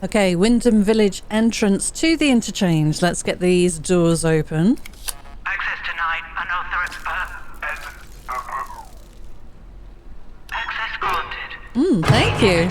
Okay, Wyndham Village entrance to the interchange. Let's get these doors open. Access denied. Access granted. Thank you.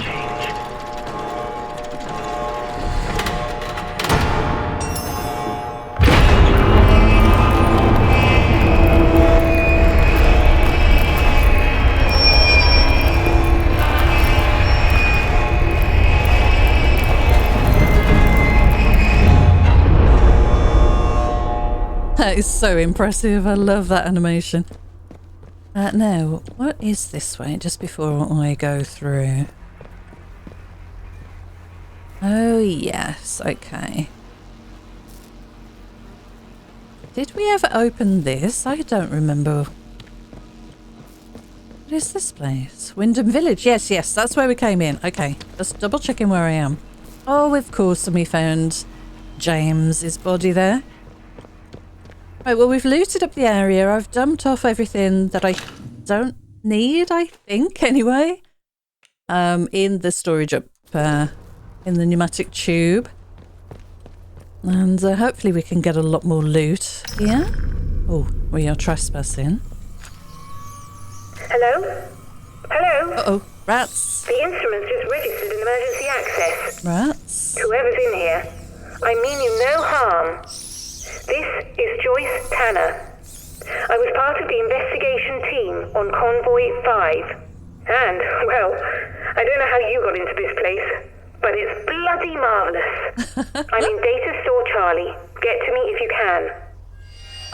That is so impressive. I love that animation. Now, what is this way just before I go through? Oh, yes. Okay. Did we ever open this? I don't remember. What is this place? Wyndham Village. Yes, yes. That's where we came in. Okay. Just double checking where I am. Oh, of course. And we found James's body there. Right, well, we've looted up the area. I've dumped off everything that I don't need, I think, anyway. In the storage up in the pneumatic tube. And hopefully we can get a lot more loot here. Oh, we are trespassing. Hello? Hello? Uh-oh, rats. The instrument's just registered an emergency access. Rats. Whoever's in here, I mean you no harm. This is Joyce Tanner. I was part of the investigation team on Convoy 5. And, well, I don't know how you got into this place, but it's bloody marvellous. I'm in Data Store Charlie. Get to me if you can.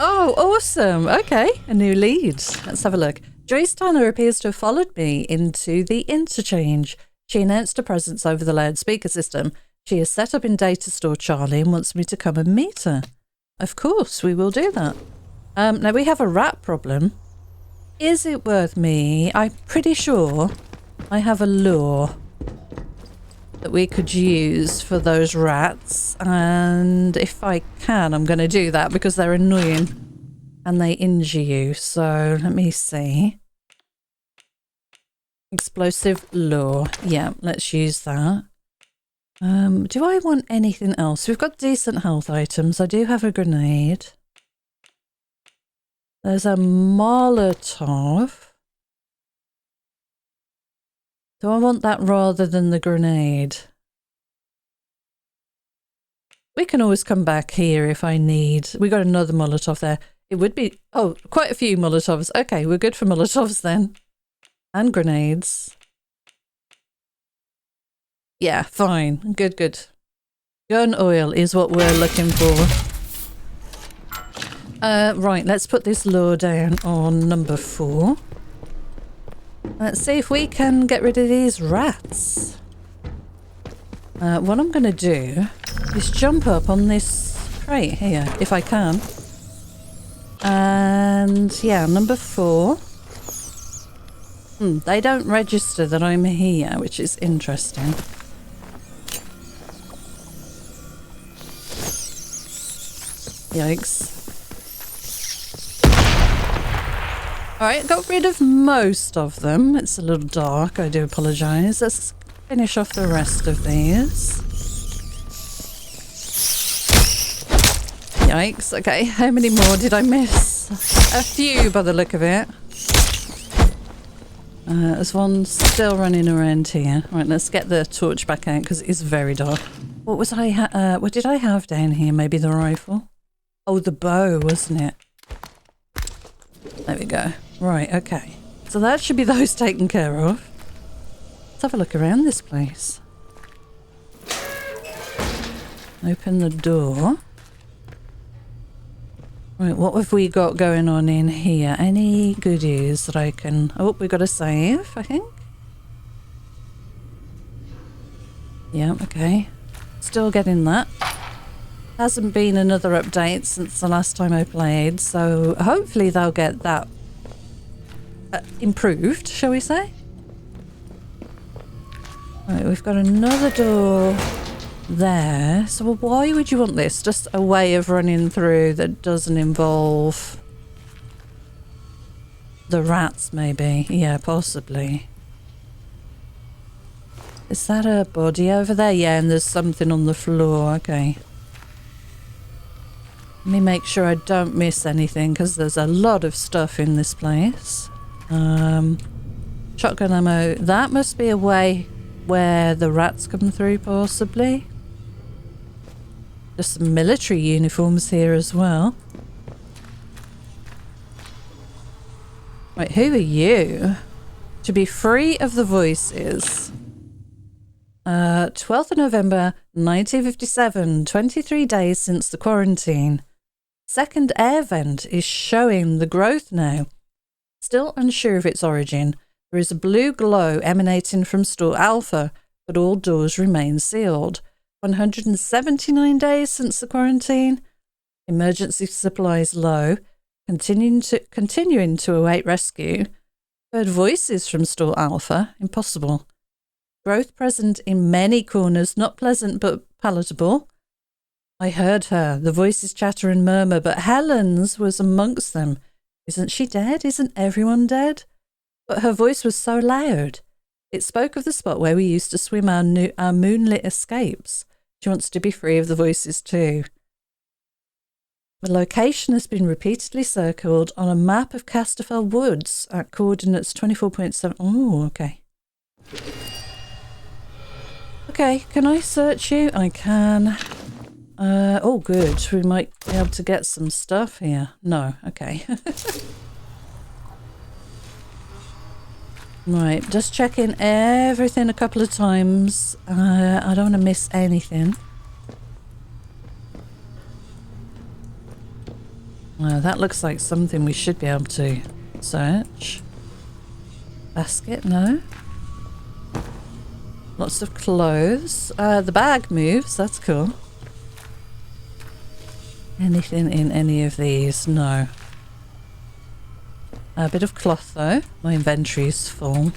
Oh, awesome. Okay, a new lead. Let's have a look. Joyce Tanner appears to have followed me into the interchange. She announced her presence over the loudspeaker system. She is set up in Data Store Charlie and wants me to come and meet her. Of course, we will do that. Now, we have a rat problem. Is it worth me? I'm pretty sure I have a lure that we could use for those rats. And if I can, I'm going to do that because they're annoying and they injure you. So let me see. Explosive lure. Yeah, let's use that. Do I want anything else? We've got decent health items. I do have a grenade. There's a Molotov. Do I want that rather than the grenade? We can always come back here if I need. We got another Molotov there. It would be... Oh, quite a few Molotovs. Okay, we're good for Molotovs then. And grenades. Yeah, fine. Good, good. Gun oil is what we're looking for. Right, let's put this lure down on number 4. Let's see if we can get rid of these rats. What I'm going to do is jump up on this crate here, if I can. And yeah, number 4. They don't register that I'm here, which is interesting. Yikes. Alright, got rid of most of them. It's a little dark, I do apologise. Let's finish off the rest of these. Yikes, okay. How many more did I miss? A few by the look of it. There's one still running around here. Right, let's get the torch back out because it is very dark. What was what did I have down here? Maybe the rifle? Oh, the bow, wasn't it? There we go. Right, okay. So that should be those taken care of. Let's have a look around this place. Open the door. Right, what have we got going on in here? Any goodies that I can... Oh, we got a save, I think. Yeah, okay. Still getting that. Hasn't been another update since the last time I played, so hopefully they'll get that improved, shall we say? Right, we've got another door there. So why would you want this? Just a way of running through that doesn't involve the rats, maybe. Yeah, possibly. Is that a body over there? Yeah, and there's something on the floor. Okay. Let me make sure I don't miss anything, because there's a lot of stuff in this place. Shotgun ammo. That must be a way where the rats come through, possibly. There's some military uniforms here as well. Right, who are you? To be free of the voices. 12th of November 1957, 23 days since the quarantine. Second air vent is showing the growth now. Still unsure of its origin, there is a blue glow emanating from store Alpha, but all doors remain sealed. 179 days since the quarantine. Emergency supplies low. Continuing to await rescue. Heard voices from store Alpha. Impossible. Growth present in many corners, not pleasant but palatable. I heard her. The voices chatter and murmur, but Helen's was amongst them. Isn't she dead? Isn't everyone dead? But her voice was so loud. It spoke of the spot where we used to swim our moonlit escapes. She wants to be free of the voices too. The location has been repeatedly circled on a map of Casterfell Woods at coordinates 24.7. Oh, okay. Okay, can I search you? I can. Oh, good. We might be able to get some stuff here. No, okay. Right, just checking everything a couple of times. I don't want to miss anything. That looks like something we should be able to search. Basket, no. Lots of clothes. The bag moves, that's cool. Anything in any of these? No. A bit of cloth though. My inventory's full.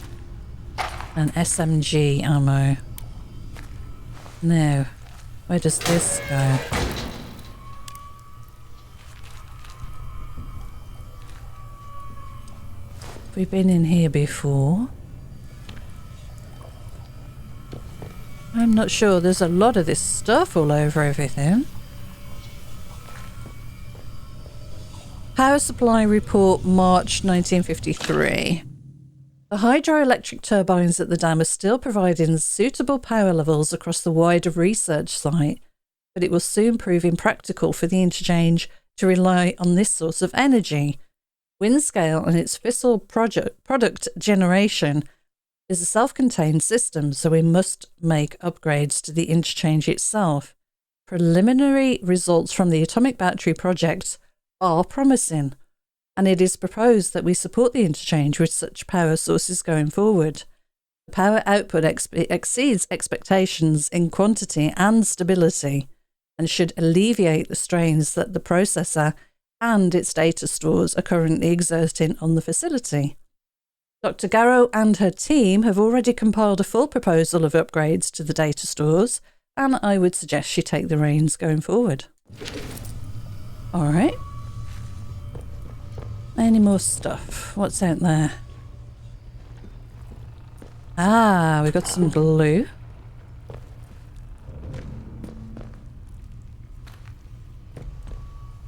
And SMG ammo. Now, where does this go? We've been in here before. I'm not sure. There's a lot of this stuff all over everything. Power supply report, March 1953. The hydroelectric turbines at the dam are still providing suitable power levels across the wider research site, but it will soon prove impractical for the Interchange to rely on this source of energy. Windscale and its fissile product generation is a self-contained system, so we must make upgrades to the Interchange itself. Preliminary results from the atomic battery project are promising, and it is proposed that we support the Interchange with such power sources going forward. The power output exceeds expectations in quantity and stability, and should alleviate the strains that the processor and its data stores are currently exerting on the facility. Dr. Garrow and her team have already compiled a full proposal of upgrades to the data stores, and I would suggest she take the reins going forward. All right. Any more stuff? What's out there? Ah, we've got some glue.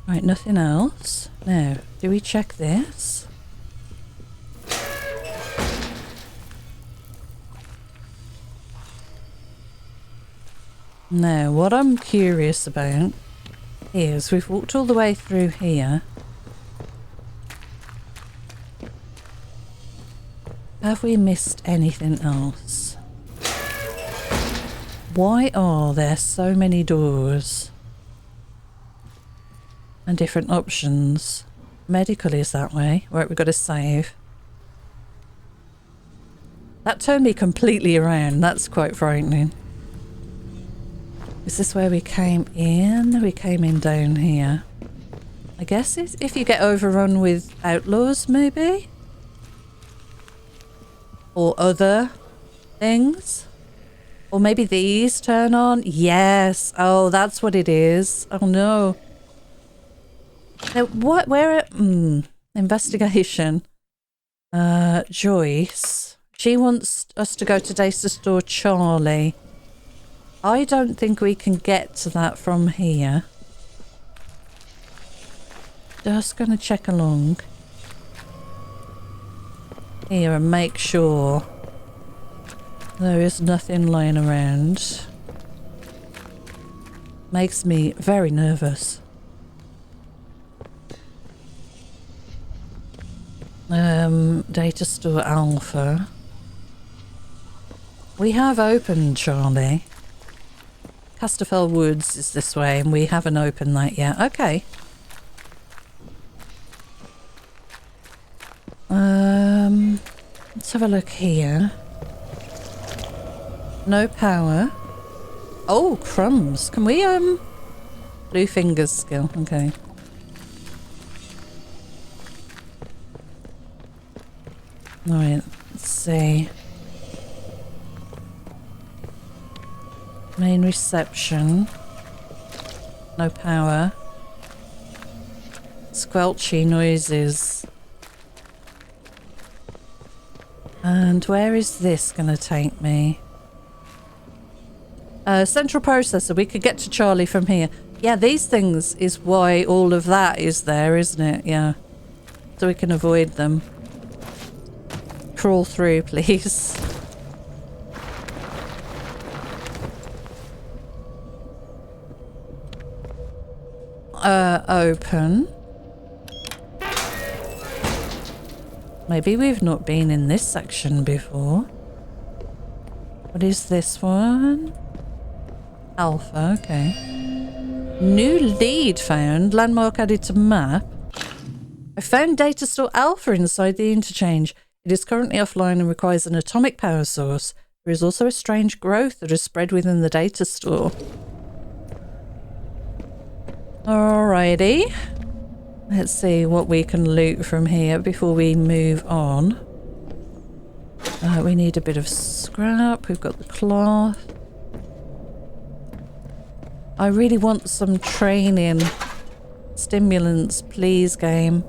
Right, nothing else. Now, do we check this? Now, what I'm curious about is we've walked all the way through here. Have we missed anything else? Why are there so many doors? And different options. Medical is that way. Right, we've got to save. That turned me completely around. That's quite frightening. Is this where we came in? We came in down here. I guess it's if you get overrun with outlaws, maybe? Or other things? Or maybe these turn on? Yes. Oh, that's what it is. Oh no. Now, where investigation. Joyce. She wants us to go to data store Charlie. I don't think we can get to that from here. Just going to check along here and make sure there is nothing lying around. Makes me very nervous. Data store Alpha. We have opened Charlie. Casterfell Woods is this way and we haven't opened that yet. Okay. Let's have a look here. No power. Oh, crumbs. Can we, blue fingers skill. Okay. Alright, let's see. Main reception. No power. Squelchy noises. And where is this going to take me? Central processor. We could get to Charlie from here. Yeah, these things is why all of that is there, isn't it? Yeah. So we can avoid them. Crawl through, please. Open. Maybe we've not been in this section before. What is this one? Alpha, okay. New lead found. Landmark added to map. I found data store Alpha inside the Interchange. It is currently offline and requires an atomic power source. There is also a strange growth that has spread within the data store. Alrighty. Let's see what we can loot from here before we move on. We need a bit of scrap. We've got the cloth. I really want some training. Stimulants, please, game.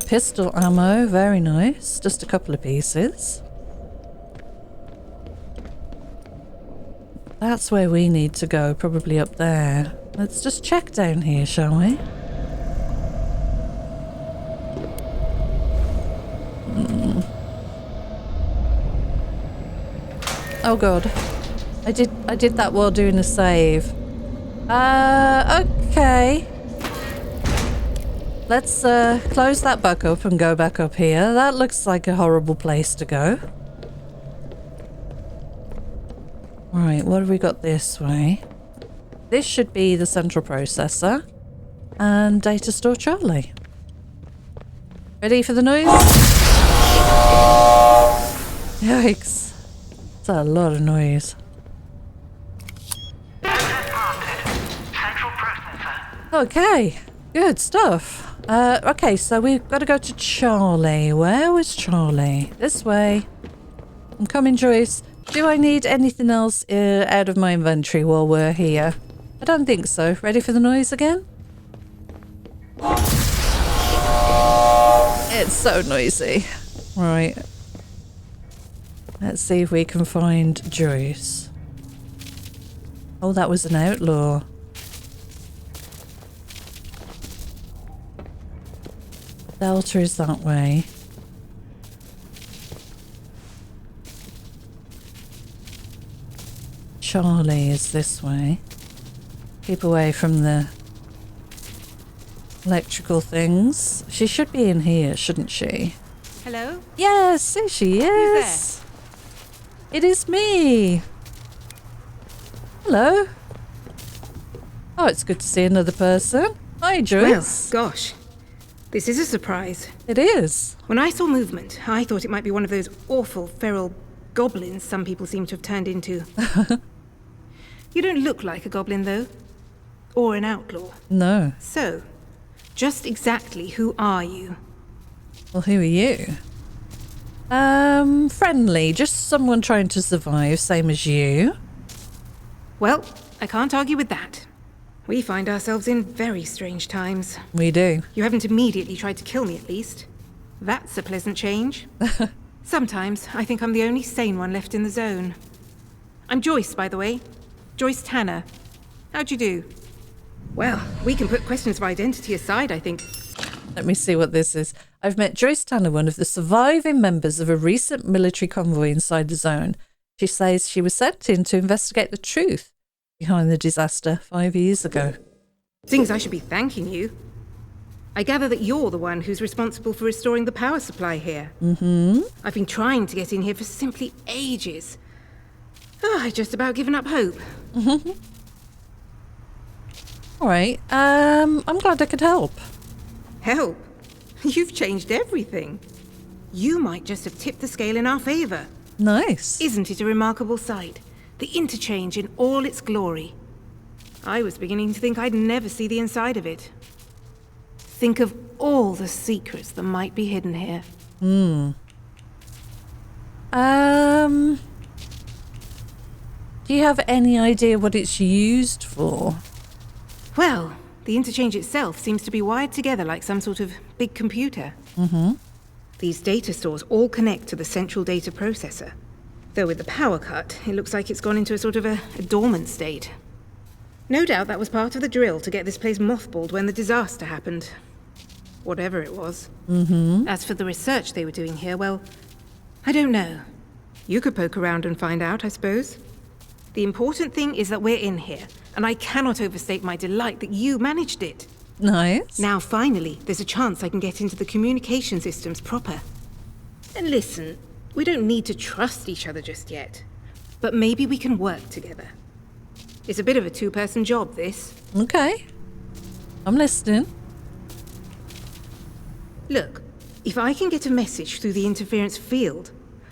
Pistol ammo, very nice. Just a couple of pieces. That's where we need to go, probably up there. Let's just check down here, shall we? Oh god. I did that while doing a save. Okay. Let's close that back up and go back up here. That looks like a horrible place to go. Right, what have we got this way? This should be the central processor and data store Charlie. Ready for the noise? Yikes. That's a lot of noise. Central processor. Okay, good stuff. Okay, so we've got to go to Charlie. Where was Charlie? This way. I'm coming, Joyce. Do I need anything else out of my inventory while we're here? I don't think so. Ready for the noise again? It's so noisy. Right. Let's see if we can find Joyce. Oh, that was an outlaw. Delta is that way. Charlie is this way. Keep away from the electrical things. She should be in here, shouldn't she? Hello? Yes, there she is. It is me. Hello. Oh, it's good to see another person. Hi, Joyce. Well, gosh. This is a surprise. It is. When I saw movement, I thought it might be one of those awful feral goblins some people seem to have turned into. You don't look like a goblin, though. Or an outlaw. No. So, just exactly who are you? Well, who are you? Friendly. Just someone trying to survive, same as you. Well, I can't argue with that. We find ourselves in very strange times. We do. You haven't immediately tried to kill me, at least. That's a pleasant change. Sometimes I think I'm the only sane one left in the zone. I'm Joyce, by the way. Joyce Tanner. How'd you do? Well, we can put questions of identity aside, I think. Let me see what this is. I've met Joyce Tanner, one of the surviving members of a recent military convoy inside the zone. She says she was sent in to investigate the truth behind the disaster 5 years ago. Seems I should be thanking you. I gather that you're the one who's responsible for restoring the power supply here. Mm-hmm. I've been trying to get in here for simply ages. I've just about given up hope. Mm-hmm. All right. I'm glad I could help. Help? You've changed everything. You might just have tipped the scale in our favour. Nice. Isn't it a remarkable sight? The Interchange in all its glory. I was beginning to think I'd never see the inside of it. Think of all the secrets that might be hidden here. Do you have any idea what it's used for? Well, the Interchange itself seems to be wired together like some sort of big computer. Mm-hmm. These data stores all connect to the central data processor. Though with the power cut, it looks like it's gone into a sort of a dormant state. No doubt that was part of the drill to get this place mothballed when the disaster happened. Whatever it was. Mm-hmm. As for the research they were doing here, well, I don't know. You could poke around and find out, I suppose. The important thing is that we're in here, and I cannot overstate my delight that you managed it. Nice. Now, finally, there's a chance I can get into the communication systems proper. And listen, we don't need to trust each other just yet. But maybe we can work together. It's a bit of a two-person job, this. Okay. I'm listening. Look, if I can get a message through the interference field,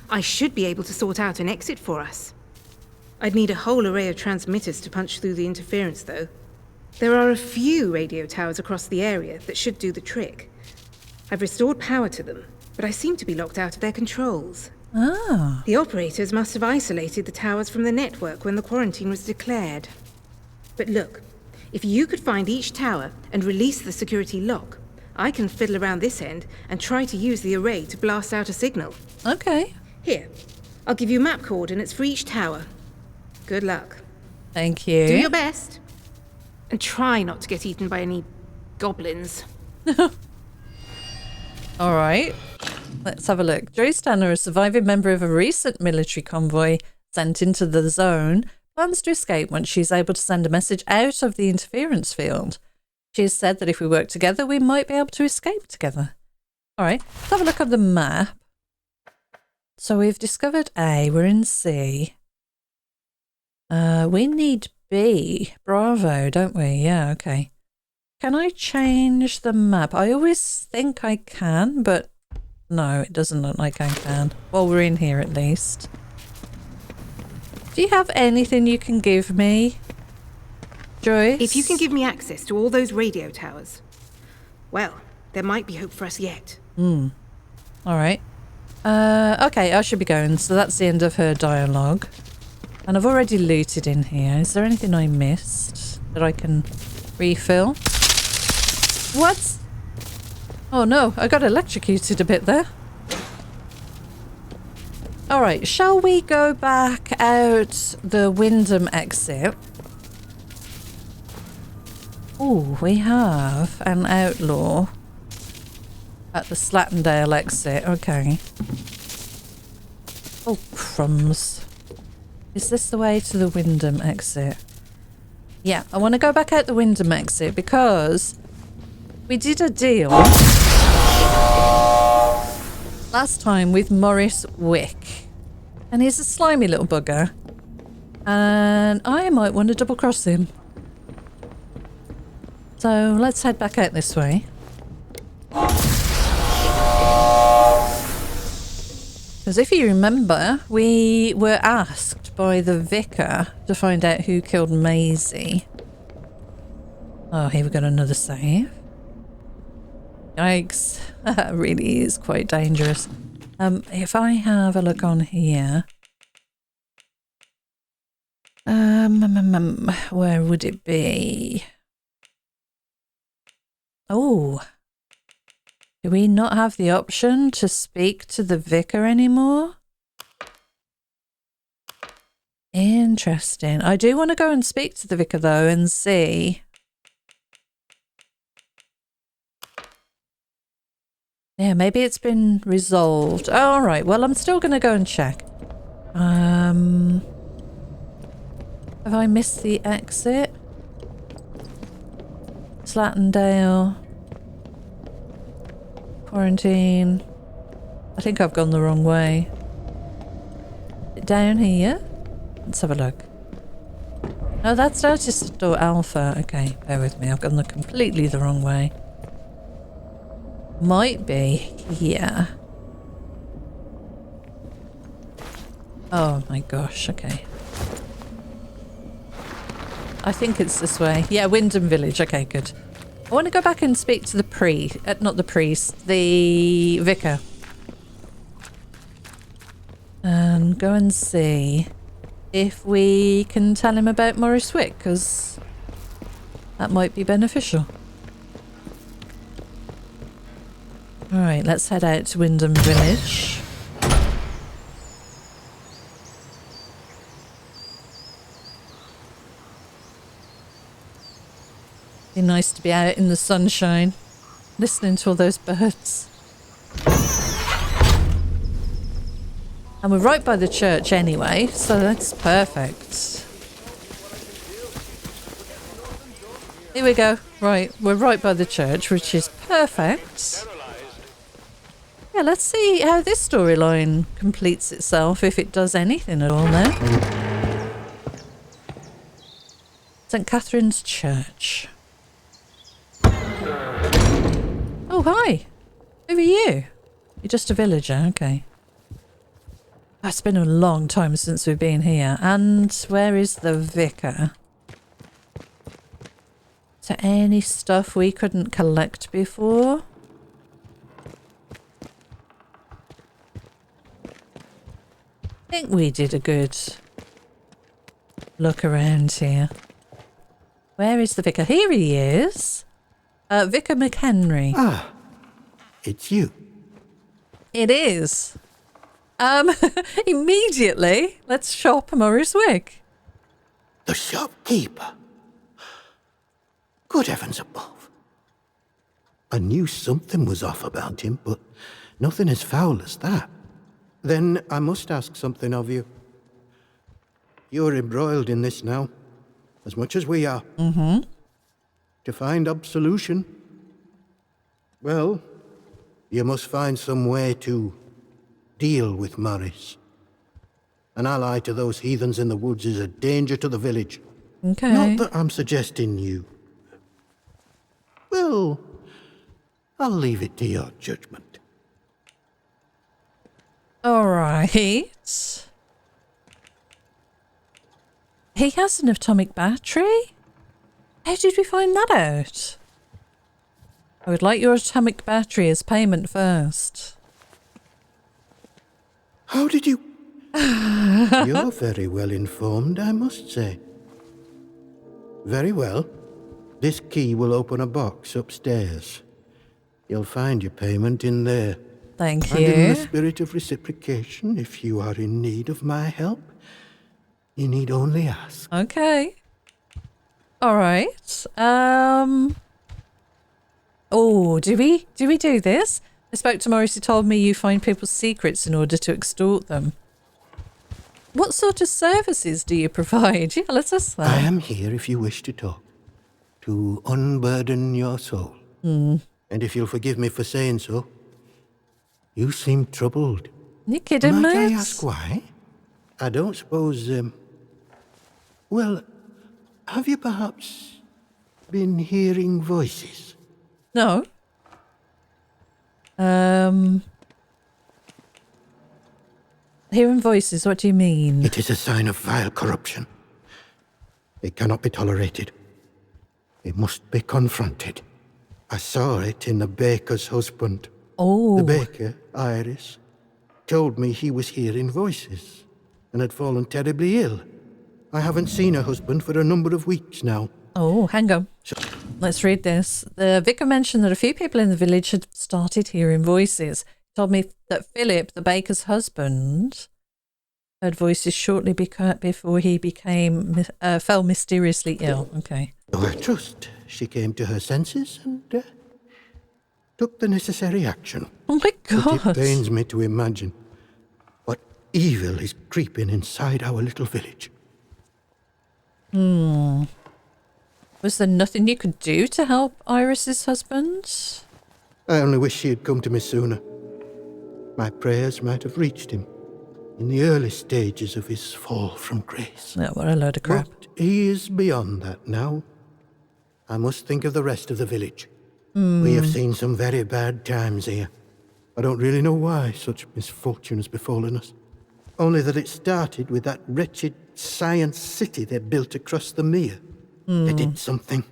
I should be able to sort out an exit for us. I'd need a whole array of transmitters to punch through the interference, though. There are a few radio towers across the area that should do the trick. I've restored power to them, but I seem to be locked out of their controls. Ah. The operators must have isolated the towers from the network when the quarantine was declared. But look, if you could find each tower and release the security lock, I can fiddle around this end and try to use the array to blast out a signal. Okay. Here, I'll give you map coordinates for each tower. Good luck. Thank you. Do your best. And try not to get eaten by any goblins. All right. Let's have a look. Joyce Tanner, a surviving member of a recent military convoy sent into the zone, plans to escape once she's able to send a message out of the interference field. She has said that if we work together, we might be able to escape together. All right. Let's have a look at the map. So we've discovered A. We're in C. We need B. Bravo, don't we? Yeah, okay. Can I change the map? I always think I can, but no, it doesn't look like I can. Well, we're in here at least. Do you have anything you can give me, Joyce? If you can give me access to all those radio towers, well, there might be hope for us yet. All right. Okay, I should be going. So that's the end of her dialogue. And I've already looted in here. Is there anything I missed that I can refill? What? Oh no, I got electrocuted a bit there. All right, shall we go back out the Wyndham exit? Oh, we have an outlaw at the Slattendale exit. Okay. Oh, crumbs. Is this the way to the Wyndham exit? Yeah, I want to go back out the Wyndham exit because we did a deal last time with Morris Wick. And he's a slimy little bugger. And I might want to double cross him. So let's head back out this way. Because if you remember, we were asked by the vicar to find out who killed Maisie. Oh, here we got another save. Yikes. That really is quite dangerous. If I have a look on here. Where would it be? Oh. Do we not have the option to speak to the vicar anymore? Interesting. I do want to go and speak to the vicar though and see. Yeah, maybe it's been resolved. Oh, all right. Well, I'm still going to go and check. Have I missed the exit? Slatendale. Quarantine. I think I've gone the wrong way. Down here. Let's have a look. No, that's just door Alpha. Okay, bear with me. I've gone completely the wrong way. Might be here. Oh my gosh, okay. I think it's this way. Yeah, Wyndham Village. Okay, good. I want to go back and speak to the not the priest, the vicar. And go and see if we can tell him about Morris Wick, because that might be beneficial. Alright, let's head out to Wyndham Village. Be nice to be out in the sunshine, listening to all those birds. And we're right by the church anyway, so that's perfect. Here we go. Right, we're right by the church, which is perfect. Yeah, let's see how this storyline completes itself, if it does anything at all now. St. Catherine's Church. Oh, hi. Who are you? You're just a villager, okay. It's been a long time since we've been here. And where is the vicar? Is there any stuff we couldn't collect before? I think we did a good look around here. Where is the vicar? Here he is. Vicar McHenry. Ah, it's you. It is. Immediately, let's shop Morris Wick. The shopkeeper. Good heavens above. I knew something was off about him, but nothing as foul as that. Then I must ask something of you. You're embroiled in this now, as much as we are. Mm-hmm. To find absolution, well, you must find some way to deal with Morris. An ally to those heathens in the woods is a danger to the village. Okay. Not that I'm suggesting you. Well, I'll leave it to your judgment. All right. He has an atomic battery? How did we find that out? I would like your atomic battery as payment first. How did you... You're very well informed, I must say. Very well. This key will open a box upstairs. You'll find your payment in there. Thank And you. in the spirit of reciprocation, if you are in need of my help, you need only ask. Okay. All right. Oh, do we do this? I spoke to Morris, who told me you find people's secrets in order to extort them. What sort of services do you provide? Yeah, let's ask that. I am here if you wish to talk, to unburden your soul. And if you'll forgive me for saying so, you seem troubled. You kidding, Might mate? I ask why? I don't suppose, well, have you perhaps been hearing voices? No. Hearing voices, what do you mean? It is a sign of vile corruption. It cannot be tolerated. It must be confronted. I saw it in the baker's husband. Oh. The baker, Iris, told me he was hearing voices and had fallen terribly ill. I haven't seen her husband for a number of weeks now. Oh, hang on. Let's read this. The vicar mentioned that a few people in the village had started hearing voices. He told me that Philip, the baker's husband, heard voices shortly before he fell mysteriously ill. Okay. To her trust, she came to her senses and took the necessary action. Oh my God. But it pains me to imagine what evil is creeping inside our little village. Was there nothing you could do to help Iris's husband? I only wish she had come to me sooner. My prayers might have reached him in the early stages of his fall from grace. Yeah, what a load of crap. But he is beyond that now. I must think of the rest of the village. We have seen some very bad times here. I don't really know why such misfortune has befallen us. Only that it started with that wretched science city they built across the mere. They did something.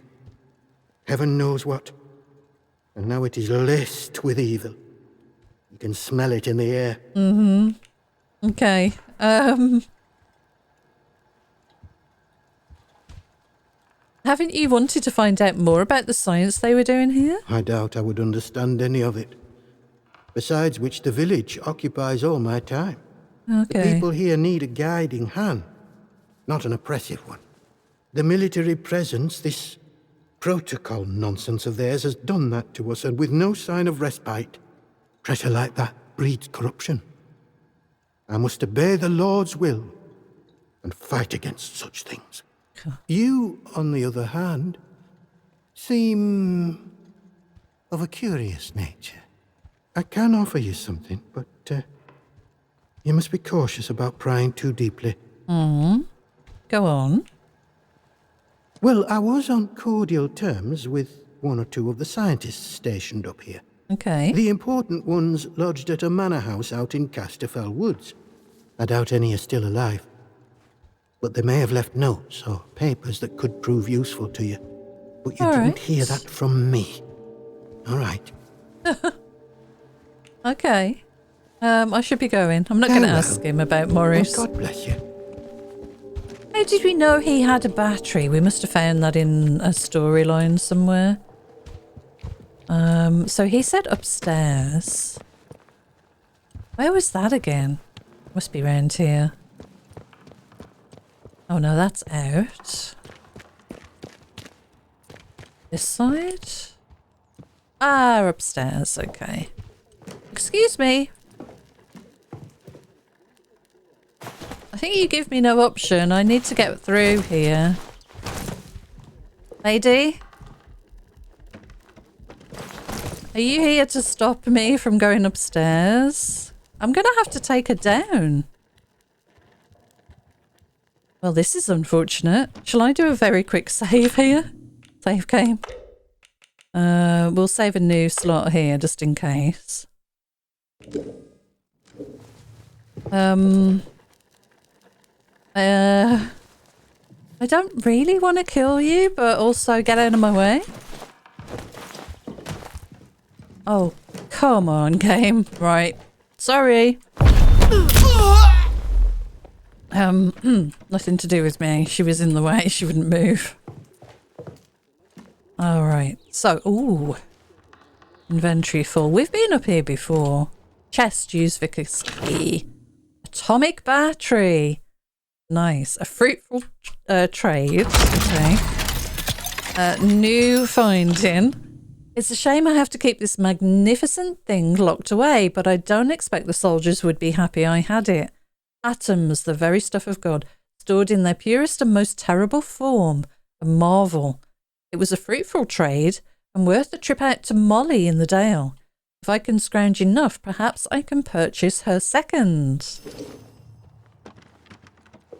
Heaven knows what. And now it is laced with evil. You can smell it in the air. Okay. Haven't you wanted to find out more about the science they were doing here? I doubt I would understand any of it. Besides which, the village occupies all my time. The Okay. people here need a guiding hand, not an oppressive one. The military presence, this protocol nonsense of theirs, has done that to us, and with no sign of respite. Pressure like that breeds corruption. I must obey the Lord's will and fight against such things. You, on the other hand, seem of a curious nature. I can offer you something, but you must be cautious about prying too deeply. Go on. Well, I was on cordial terms with one or two of the scientists stationed up here. Okay. The important ones lodged at a manor house out in Casterfell Woods. I doubt any are still alive. But they may have left notes or papers that could prove useful to you. But you All didn't right. hear that from me. All right. Okay. I should be going. I'm not going to Farewell. ask him about Well, Morris. God bless you. How did we know he had a battery? We must have found that in a storyline somewhere. So he said upstairs. Where was that again? Must be round here. Oh no, that's out. This side? Ah, upstairs, okay. Excuse me. I think you give me no option. I need to get through here. Lady? Are you here to stop me from going upstairs? I'm going to have to take her down. Well, this is unfortunate. Shall I do a very quick save here? Save game. We'll save a new slot here just in case. I don't really want to kill you, but also get out of my way. Oh, come on, game. Right. Sorry. Nothing to do with me. She was in the way. She wouldn't move. All right. So, ooh. Inventory full. We've been up here before. Chest, use Vicar's key. Atomic battery. Nice. A fruitful trade. Okay. New finding. It's a shame I have to keep this magnificent thing locked away, but I don't expect the soldiers would be happy I had it. Atoms, the very stuff of God, stored in their purest and most terrible form. A marvel. It was a fruitful trade and worth a trip out to Molly in the Dale. If I can scrounge enough, perhaps I can purchase her second.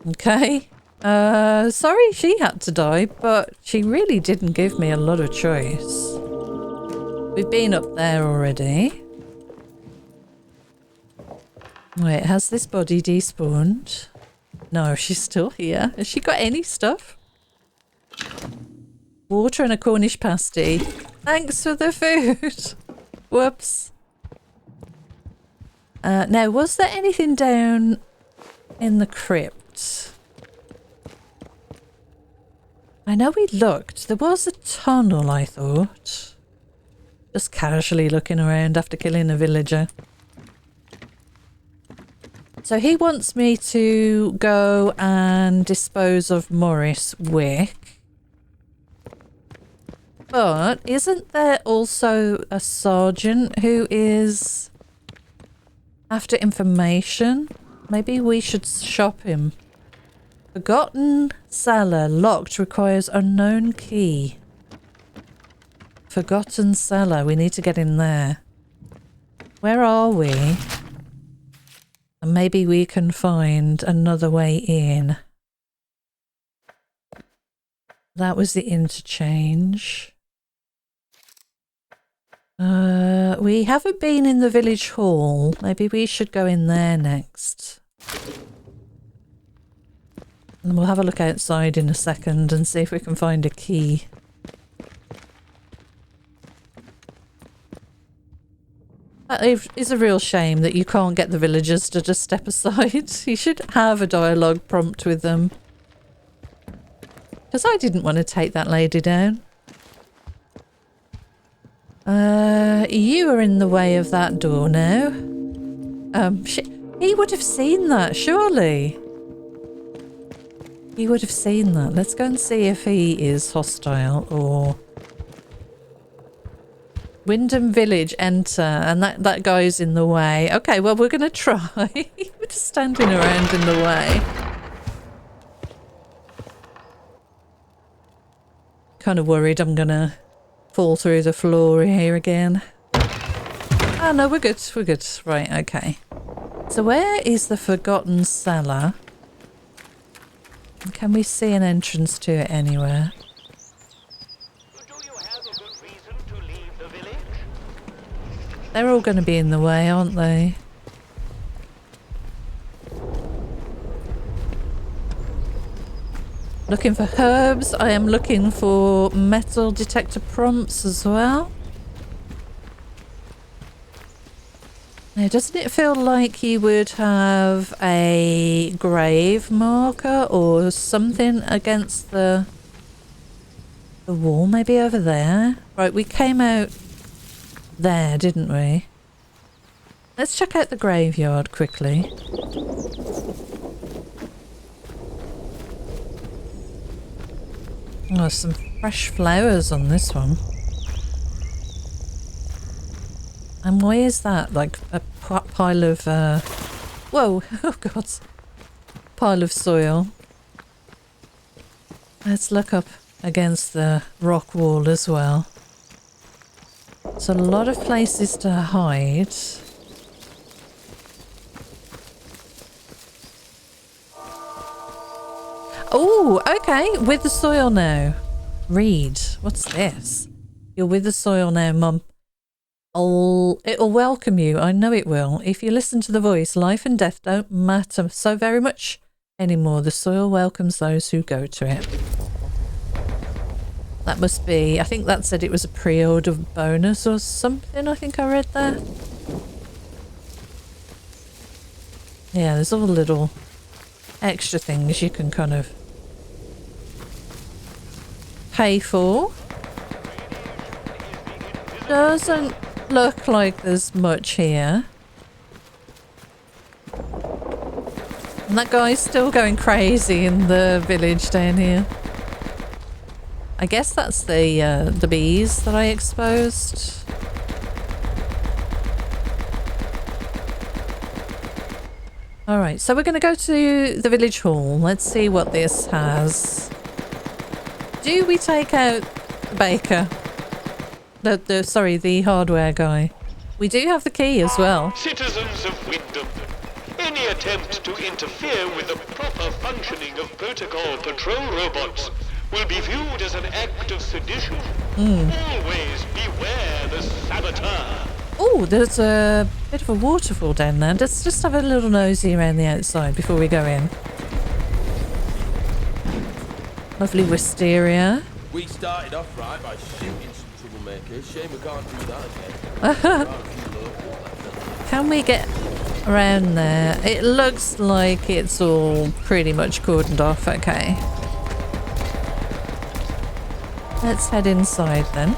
Okay. Sorry she had to die, but she really didn't give me a lot of choice. We've been up there already. Wait, has this body despawned? No, she's still here. Has she got any stuff? Water and a Cornish pasty. Thanks for the food. Whoops. Now, was there anything down in the crypt? I know we looked. There was a tunnel, I thought. Just casually looking around after killing a villager. So he wants me to go and dispose of Morris Wick. But isn't there also a sergeant who is after information? Maybe we should shop him. Forgotten cellar locked, requires unknown key. Forgotten cellar, we need to get in there. Where are we? And maybe we can find another way in. That was the interchange. We haven't been in the village hall. Maybe we should go in there next. And we'll have a look outside in a second and see if we can find a key. It is a real shame that you can't get the villagers to just step aside. You should have a dialogue prompt with them. Because I didn't want to take that lady down. You are in the way of that door now. He would have seen that, surely. He would have seen that. Let's go and see if he is hostile or... Wyndham Village, enter, and that guy's in the way. Okay, well, we're going to try. We're just standing around in the way. Kind of worried I'm going to fall through the floor here again. Oh, no, we're good. We're good. Right, okay. So where is the forgotten cellar? Can we see an entrance to it anywhere? They're all going to be in the way, aren't they? Looking for herbs. I am looking for metal detector prompts as well. Now, doesn't it feel like you would have a grave marker or something against the wall? Maybe over there? Right, we came out there, didn't we? Let's check out the graveyard quickly. Oh, some fresh flowers on this one. And why is that? Like a pile of... Whoa! Oh god. Pile of soil. Let's look up against the rock wall as well. It's a lot of places to hide. Oh, okay. With the soil now. Read. What's this? You're with the soil now, Mum. It'll welcome you. I know it will. If you listen to the voice, life and death don't matter so very much anymore. The soil welcomes those who go to it. That must be, I think that said it was a pre-order bonus or something, I think I read that. Yeah, there's all little extra things you can kind of pay for. Doesn't look like there's much here. And that guy's still going crazy in the village down here. I guess that's the bees that I exposed. Alright, so we're going to go to the village hall. Let's see what this has. Do we take out the baker? Sorry, the hardware guy. We do have the key as well. Citizens of Wyndham, any attempt to interfere with the proper functioning of protocol patrol robots will be viewed as an act of sedition. Always beware the saboteur. Oh, there's a bit of a waterfall down there. Let's just have a little nosy around the outside before we go in. Lovely wisteria. We started off right by shooting some troublemakers. Shame we can't do that again. Can we get around there? It looks like it's all pretty much cordoned off. Okay. Let's head inside then.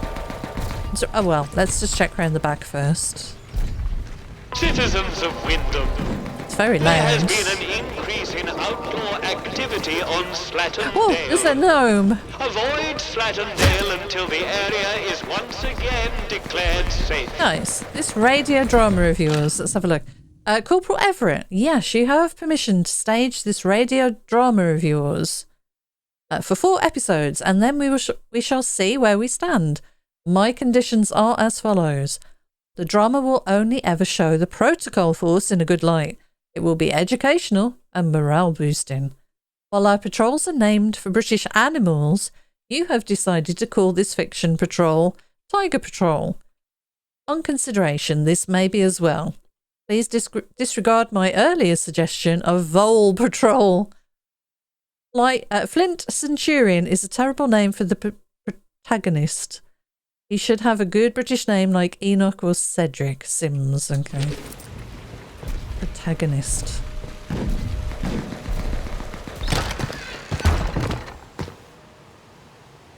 Oh well, let's just check around the back first. Citizens of Wyndham, It's very there has loud. been an increase in outdoor activity on Slattern Oh, Dale. there's a gnome. Avoid Slattern Dale until the area is once again declared safe. Nice. This radio drama of yours. Let's have a look. Corporal Everett. Yes, you have permission to stage this radio drama of yours for 4 episodes, and then we shall see where we stand. My conditions are as follows. The drama will only ever show the protocol force in a good light. It will be educational and morale boosting. While our patrols are named for British animals, you have decided to call this fiction patrol Tiger Patrol. On consideration, this may be as well. Please disregard my earlier suggestion of Vole Patrol. Flint Centurion is a terrible name for the protagonist. He should have a good British name like Enoch or Cedric Sims. Okay. Protagonist.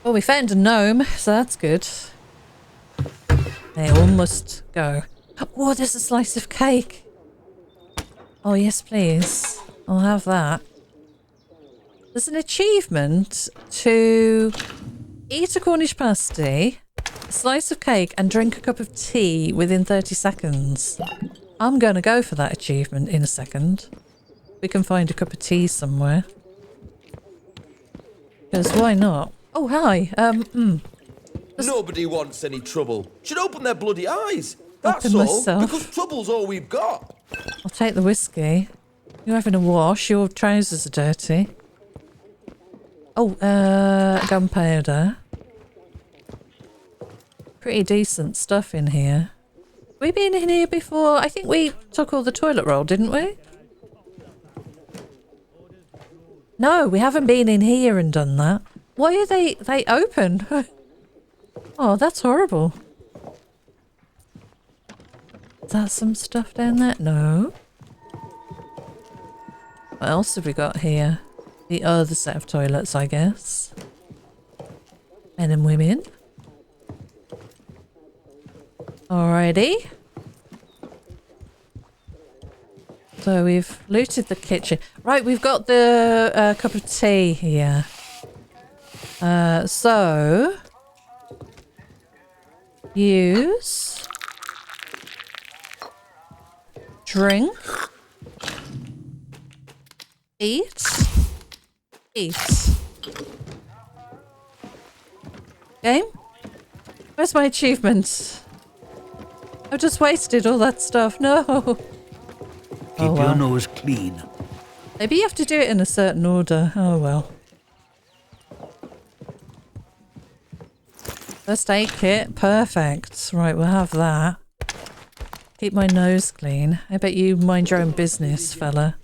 Well, we found a gnome, so that's good. They all must go. Oh, there's a slice of cake. Oh, yes, please. I'll have that. There's an achievement to eat a Cornish pasty, a slice of cake, and drink a cup of tea within 30 seconds. I'm going to go for that achievement in a second. We can find a cup of tea somewhere. Because why not? Oh, hi. Nobody wants any trouble. Should open their bloody eyes. That's Open all. myself. Because trouble's all we've got. I'll take the whiskey. You're having a wash. Your trousers are dirty. Oh, gunpowder. Pretty decent stuff in here. We been in here before? I think we took all the toilet roll, didn't we? No, we haven't been in here and done that. Why are they open? Oh, that's horrible. Is that some stuff down there? No. What else have we got here? The other set of toilets, I guess. Men and women. Alrighty. So we've looted the kitchen. Right, we've got the cup of tea here. So... use... drink... eat... eat. Game? Where's my achievement? I've just wasted all that stuff. No. Keep your nose clean. Maybe you have to do it in a certain order. Oh well. First aid kit. Perfect. Right, we'll have that. Keep my nose clean. I bet you mind your own business, fella.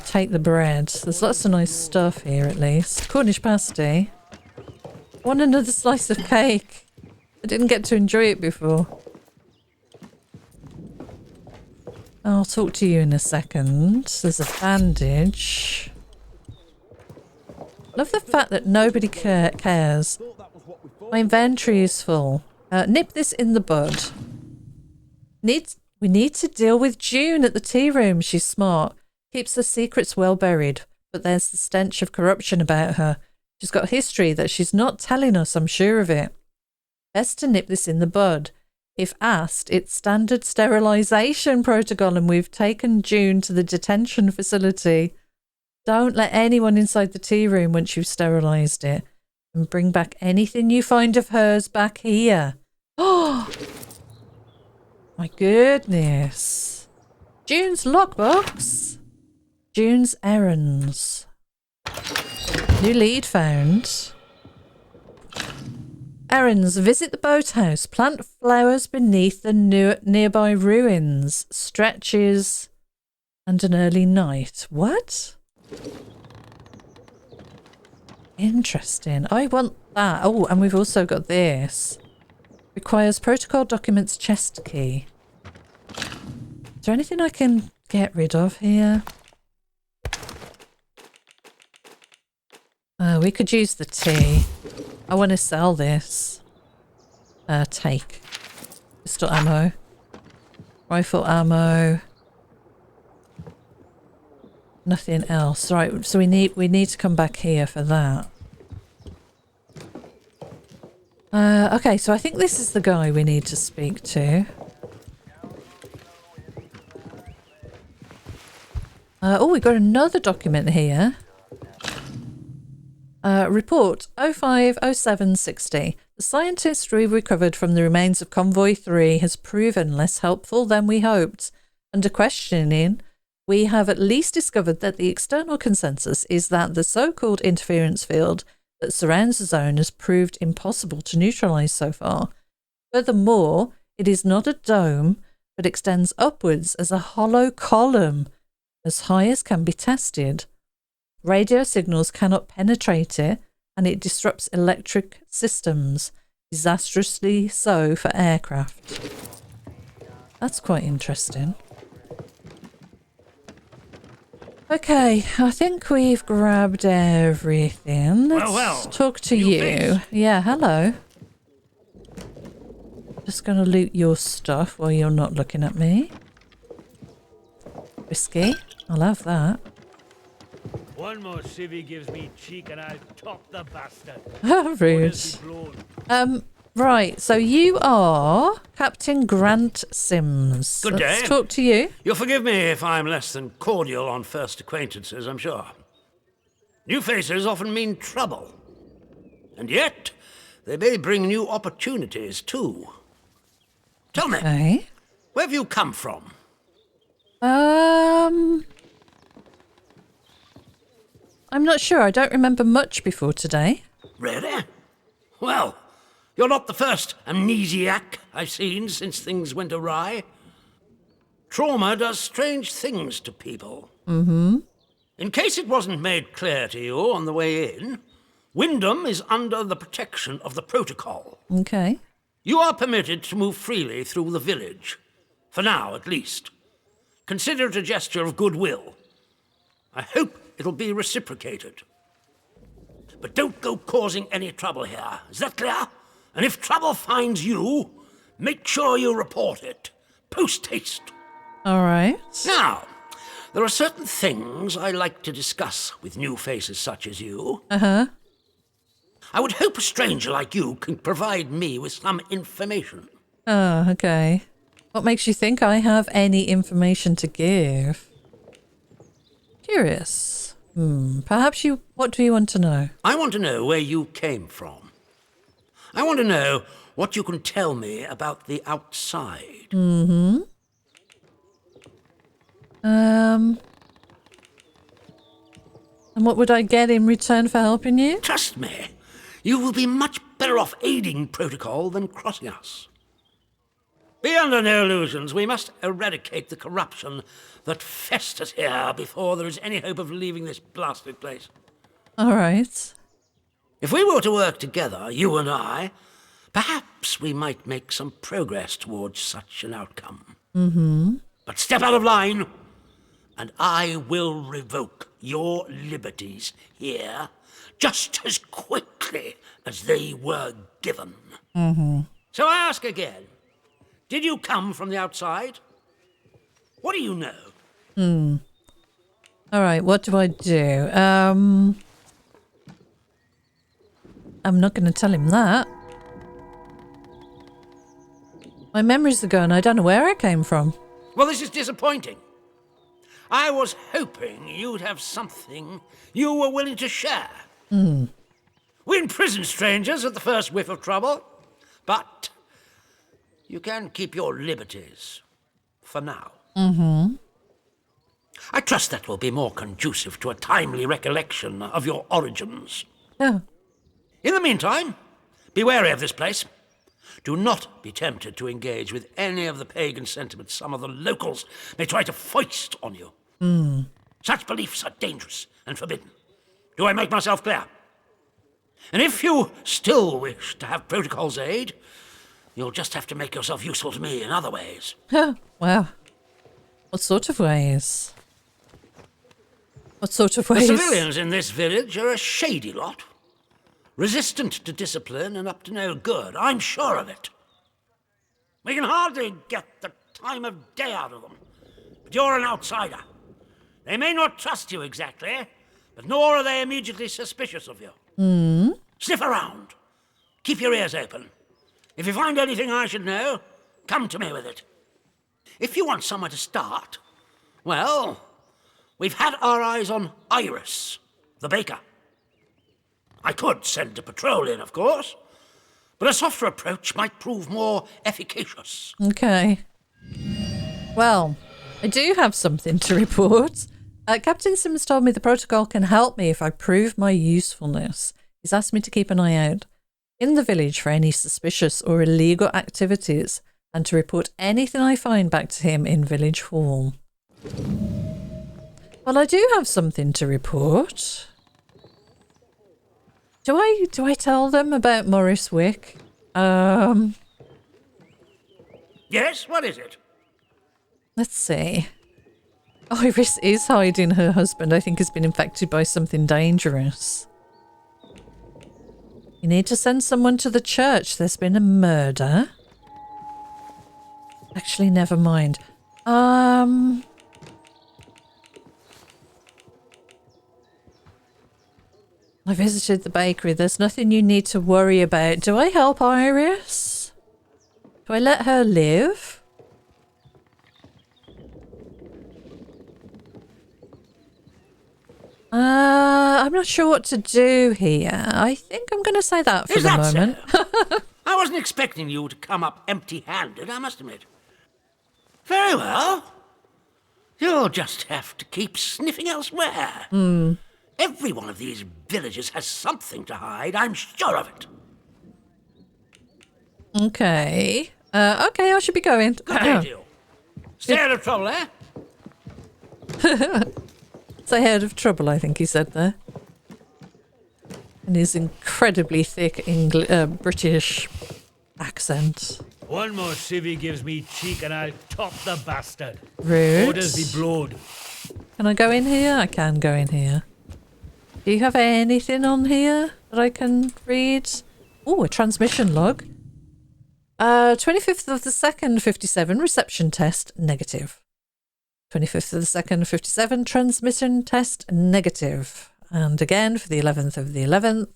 Take the bread. There's lots of nice stuff here at least. Cornish pasty. Want another slice of cake. I didn't get to enjoy it before. I'll talk to you in a second. There's a bandage. Love the fact that nobody cares. My inventory is full. Nip this in the bud. We need to deal with June at the tea room. She's smart. Keeps her secrets well buried. But there's the stench of corruption about her. She's got history that she's not telling us, I'm sure of it. Best to nip this in the bud. If asked, it's standard sterilisation protocol and we've taken June to the detention facility. Don't let anyone inside the tea room once you've sterilised it. And bring back anything you find of hers back here. Oh! My goodness. June's lockbox. June's errands. New lead found. Errands. Visit the boathouse. Plant flowers beneath the nearby ruins. Stretches and an early night. What? Interesting. I want that. Oh, and we've also got this. Requires protocol documents chest key. Is there anything I can get rid of here? We could use the tea. I want to sell this. Take. Pistol ammo. Rifle ammo. Nothing else. Right, so we need to come back here for that. Okay, so I think this is the guy we need to speak to. Oh, we got another document here. Report 050760. The scientist we recovered from the remains of Convoy 3 has proven less helpful than we hoped. Under questioning, we have at least discovered that the external consensus is that the so-called interference field that surrounds the zone has proved impossible to neutralize so far. Furthermore, it is not a dome, but extends upwards as a hollow column, as high as can be tested. Radio signals cannot penetrate it, and it disrupts electric systems, disastrously so for aircraft. That's quite interesting. Okay, I think we've grabbed everything. Let's talk to you. Face. Yeah, hello. Just gonna loot your stuff while you're not looking at me. Whiskey. I'll have that. One more civvy gives me cheek and I'll top the bastard. Rude. Right, so you are Captain Grant Sims. Good day. Let's talk to you. You'll forgive me if I'm less than cordial on first acquaintances, I'm sure. New faces often mean trouble. And yet, they may bring new opportunities, too. Tell me, where have you come from? I'm not sure. I don't remember much before today. Really? Well, you're not the first amnesiac I've seen since things went awry. Trauma does strange things to people. Mm-hmm. In case it wasn't made clear to you on the way in, Wyndham is under the protection of the protocol. Okay. You are permitted to move freely through the village. For now, at least. Consider it a gesture of goodwill. I hope it'll be reciprocated. But don't go causing any trouble here. Is that clear? And if trouble finds you, make sure you report it. Post haste. All right. Now, there are certain things I like to discuss with new faces such as you. Uh-huh. I would hope a stranger like you can provide me with some information. Oh, okay. What makes you think I have any information to give? Curious. Perhaps you... What do you want to know? I want to know where you came from. I want to know what you can tell me about the outside. Mm-hmm. And what would I get in return for helping you? Trust me, you will be much better off aiding protocol than crossing us. Be under no illusions. We must eradicate the corruption that festers here before there is any hope of leaving this blasted place. All right. If we were to work together, you and I, perhaps we might make some progress towards such an outcome. Mm-hmm. But step out of line, and I will revoke your liberties here just as quickly as they were given. Mm-hmm. So I ask again, did you come from the outside? What do you know? All right, what do I do? I'm not going to tell him that. My memories are gone. I don't know where I came from. Well, this is disappointing. I was hoping you'd have something you were willing to share. We imprison strangers at the first whiff of trouble, but you can keep your liberties for now. Mm-hmm. I trust that will be more conducive to a timely recollection of your origins. Oh. In the meantime, be wary of this place. Do not be tempted to engage with any of the pagan sentiments some of the locals may try to foist on you. Such beliefs are dangerous and forbidden. Do I make myself clear? And if you still wish to have protocol's aid, you'll just have to make yourself useful to me in other ways. Oh, wow. What sort of ways? What sort of ways? The civilians in this village are a shady lot. Resistant to discipline and up to no good. I'm sure of it. We can hardly get the time of day out of them. But you're an outsider. They may not trust you exactly, but nor are they immediately suspicious of you. Sniff around. Keep your ears open. If you find anything I should know, come to me with it. If you want somewhere to start, well, we've had our eyes on Iris, the baker. I could send a patrol in, of course, but a softer approach might prove more efficacious. Okay. Well, I do have something to report. Captain Sims told me the protocol can help me if I prove my usefulness. He's asked me to keep an eye out in the village for any suspicious or illegal activities and to report anything I find back to him in Village Hall. Well, I do have something to report. Do I tell them about Morris Wick? Yes, what is it? Let's see. Iris is hiding her husband. I think has been infected by something dangerous. You need to send someone to the church. There's been a murder. Actually, never mind. I visited the bakery. There's nothing you need to worry about. Do I help Iris? Do I let her live? I'm not sure what to do here. I think I'm going to say that for the moment. So? I wasn't expecting you to come up empty-handed, I must admit. Very well. You'll just have to keep sniffing elsewhere. Every one of these villages has something to hide, I'm sure of it. Okay. Okay, I should be going. Good day to you. Stay out of trouble, eh? Stay out of trouble, I think he said there. In his incredibly thick British accent. One more civvy gives me cheek and I'll top the bastard. Rude. Orders be blowed. Can I go in here? I can go in here. Do you have anything on here that I can read? Oh, a transmission log. 25th of the 2nd, 57, reception test, negative. 25th of the 2nd, 57, transmission test, negative. And again for the 11th of the 11th.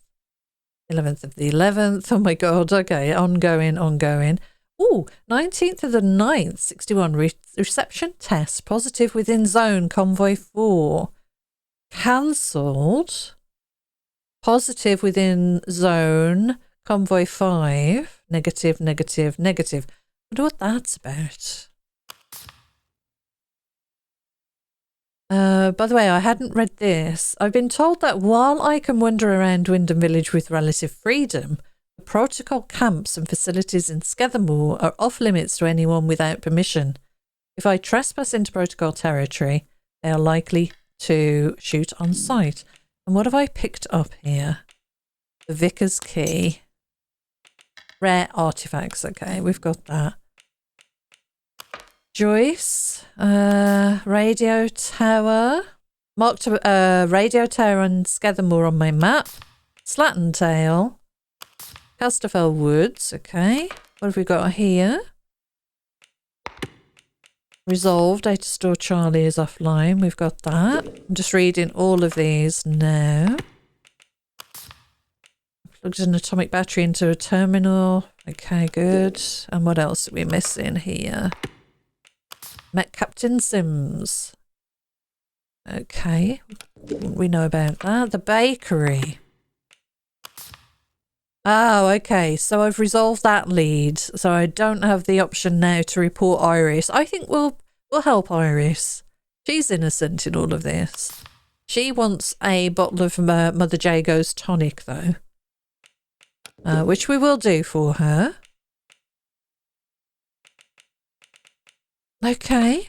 11th of the 11th. Oh my God. Okay. Ongoing. Oh, 19th of the 9th, 61, reception test, positive within zone, convoy 4. Cancelled. Positive within zone, convoy 5. Negative. I wonder what that's about. By the way, I hadn't read this. I've been told that while I can wander around Wyndham Village with relative freedom, the protocol camps and facilities in Scathermore are off limits to anyone without permission. If I trespass into protocol territory, they are likely to shoot on sight. And what have I picked up here? The Vicar's Key. Rare artifacts. Okay, we've got that. Joyce, radio tower. Marked a radio tower on Scathermore on my map. Slatton Tail. Casterfell Woods. Okay, what have we got here? Resolved. Data store Charlie is offline. We've got that. I'm just reading all of these now. Plugged an atomic battery into a terminal. Okay, good. And what else are we missing here? Met Captain Sims. Okay, we know about that. The bakery. Oh, okay. So I've resolved that lead. So I don't have the option now to report Iris. I think we'll help Iris. She's innocent in all of this. She wants a bottle of Mother Jago's tonic, though, which we will do for her. Okay.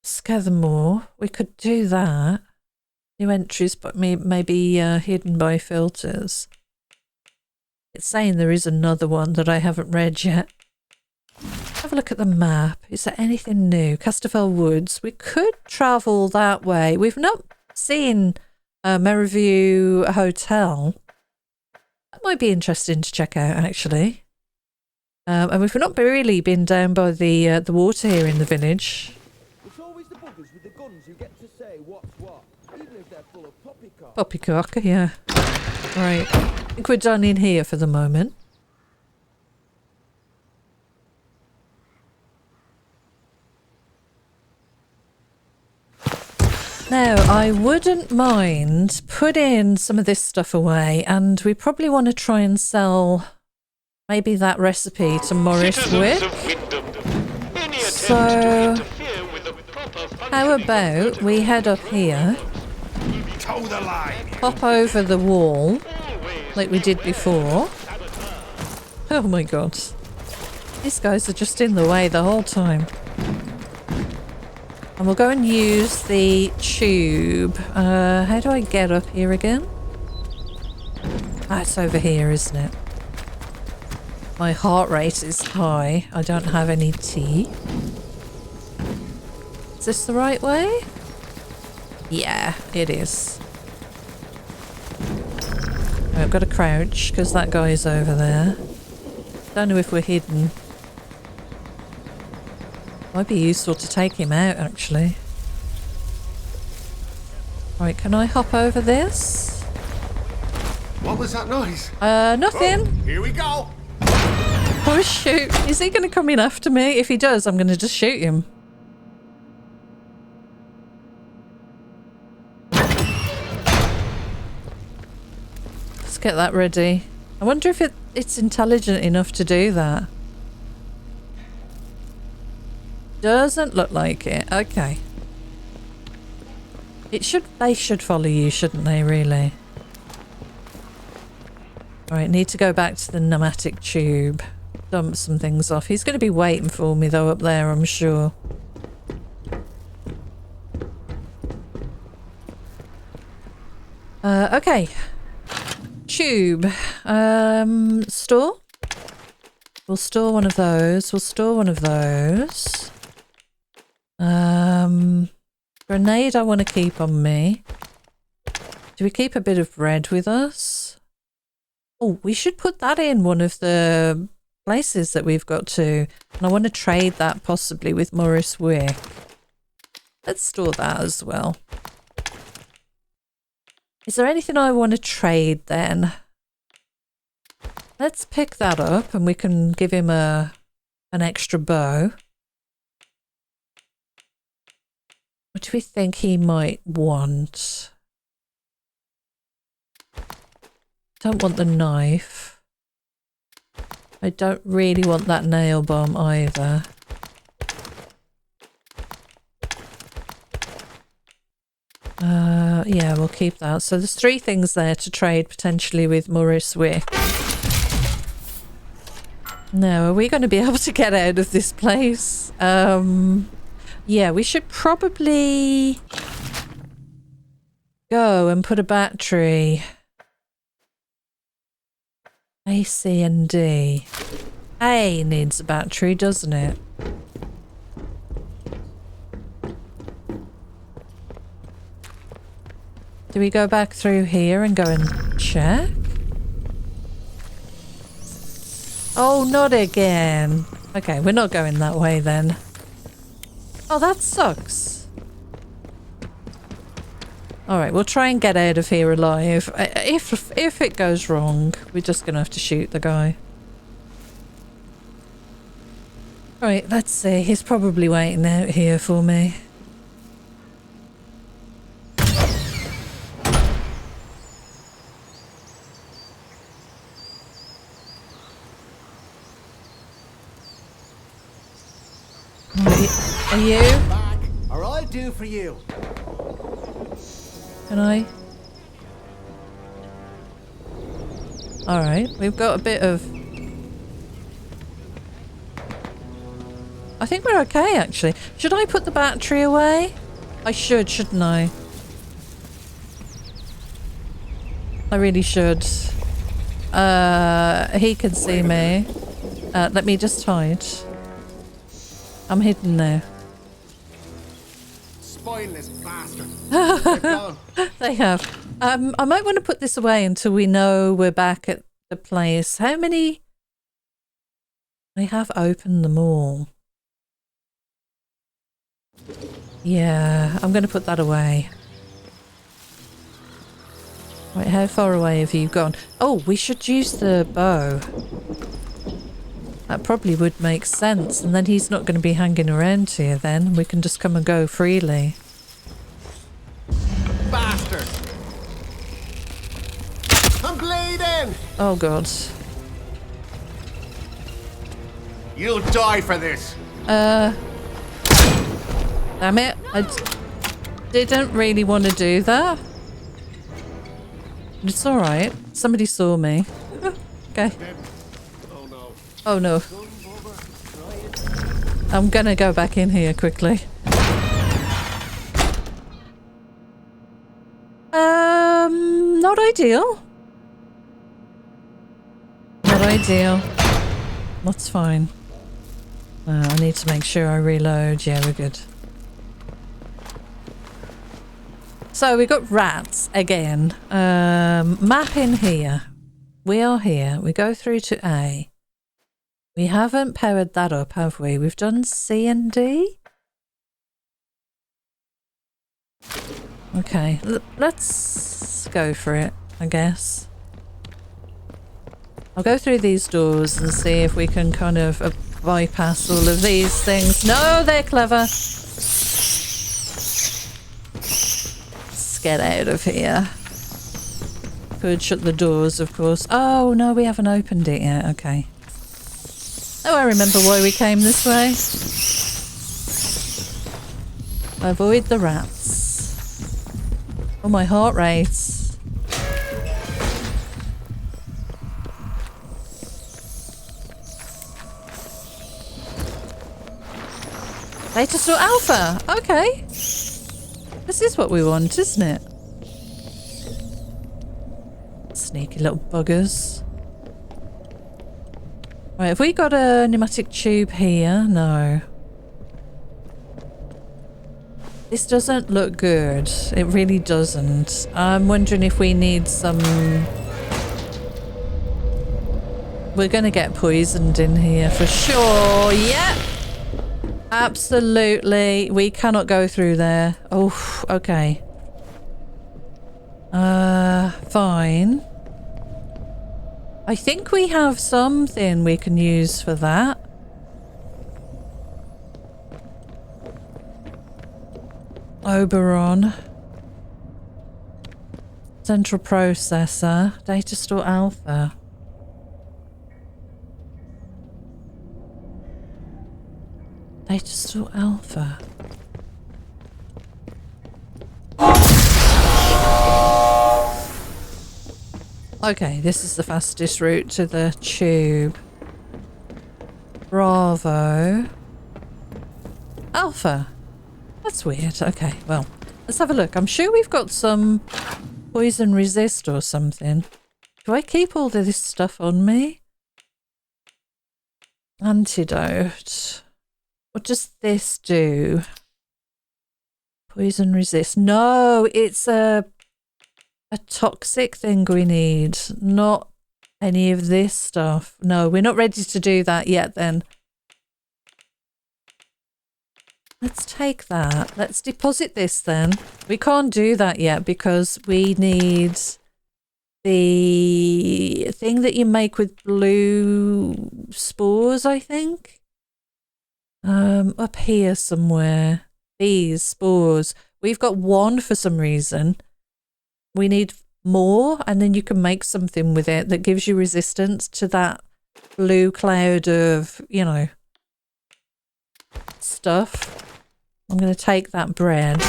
Scathermore. We could do that. New entries, but maybe hidden by filters. It's saying there is another one that I haven't read yet. have a look at the map. Is there anything new? Casterfell Woods. We could travel that way. We've not seen Merriview Hotel. That might be interesting to check out, actually. And we've not really been down by the water here in the village. It's always the buggers with the guns who get to say what's what, even if they're full of poppycock. Poppycock, yeah. Right. I think we're done in here for the moment. Now, I wouldn't mind putting some of this stuff away, and we probably want to try and sell maybe that recipe to Morris Wick. So, how about we head up here, hop over the wall, like we did before. Oh my god. These guys are just in the way the whole time. And we'll go and use the tube. How do I get up here again? Ah, it's over here, isn't it? My heart rate is high. I don't have any tea. Is this the right way? Yeah, it is. Right, I've got to crouch because that guy is over there. Don't know if we're hidden. Might be useful to take him out, actually. Right, can I hop over this? What was that noise? Nothing. Oh, here we go. Oh, shoot. Is he going to come in after me? If he does, I'm going to just shoot him. Let's get that ready. I wonder if it's intelligent enough to do that. Doesn't look like it. Okay. They should follow you, shouldn't they, really? Alright, need to go back to the pneumatic tube. Dump some things off. He's going to be waiting for me, though, up there, I'm sure. Okay. Tube. Store? We'll store one of those. We'll store one of those. Grenade I want to keep on me. Do we keep a bit of bread with us? Oh, we should put that in one of the places that we've got to. And I want to trade that possibly with Morris Wick. Let's store that as well. Is there anything I want to trade then? Let's pick that up and we can give him an extra bow. What do we think he might want? Don't want the knife. I don't really want that nail bomb either. Yeah, we'll keep that. So there's 3 things there to trade potentially with Morris Wick. Now, are we going to be able to get out of this place? Yeah, we should probably go and put a battery. A, C and D. A needs a battery, doesn't it? Do we go back through here and go and check? Oh, not again. Okay, we're not going that way then. Oh, that sucks. Alright, we'll try and get out of here alive. If it goes wrong, we're just going to have to shoot the guy. Alright, let's see. He's probably waiting out here for me. Are you? Back, or I'll do for you. Can I? Alright, we've got a bit of... I think we're okay, actually. Should I put the battery away? I should, shouldn't I? I really should. He can see me. Let me just hide. I'm hidden there. Spineless bastard. They've gone. They have. I might want to put this away until we know we're back at the place. How many? I have opened them all. Yeah, I'm going to put that away. Right, how far away have you gone? Oh, we should use the bow. That probably would make sense. And then he's not going to be hanging around here then. We can just come and go freely. Bastard. I'm bleeding. Oh, God. You'll die for this. Damn it. I didn't really want to do that. It's alright. Somebody saw me. Okay. Oh no. Oh no. I'm gonna go back in here quickly. Not ideal. Not ideal. That's fine. I need to make sure I reload. Yeah, we're good. So we got rats again. Map in here. We are here. We go through to A. We haven't powered that up, have we? We've done C and D. Okay, let's go for it, I guess. I'll go through these doors and see if we can kind of bypass all of these things. No, they're clever. Let's get out of here. Could shut the doors, of course. Oh, no, we haven't opened it yet. Okay. Oh, I remember why we came this way. Avoid the rats. Oh, my heart rate. Data store alpha. Okay. This is what we want, isn't it? Sneaky little buggers. Right, have we got a pneumatic tube here? No. This doesn't look good. It really doesn't. I'm wondering if we need some... We're going to get poisoned in here for sure. Yep. Absolutely. We cannot go through there. Oh, okay. Fine. I think we have something we can use for that. Oberon. Central processor. Data store alpha. Data store alpha. Okay, this is the fastest route to the tube. Bravo. Alpha. That's weird. Okay, well, let's have a look. I'm sure we've got some poison resist or something. Do I keep all of this stuff on me? Antidote. What does this do? Poison resist. No, it's a toxic thing we need, not any of this stuff. No, we're not ready to do that yet then. Let's take that. Let's deposit this then. We can't do that yet because we need the thing that you make with blue spores, I think. Up here somewhere. These spores. We've got one for some reason. We need more, and then you can make something with it that gives you resistance to that blue cloud of, you know, stuff. I'm going to take that bread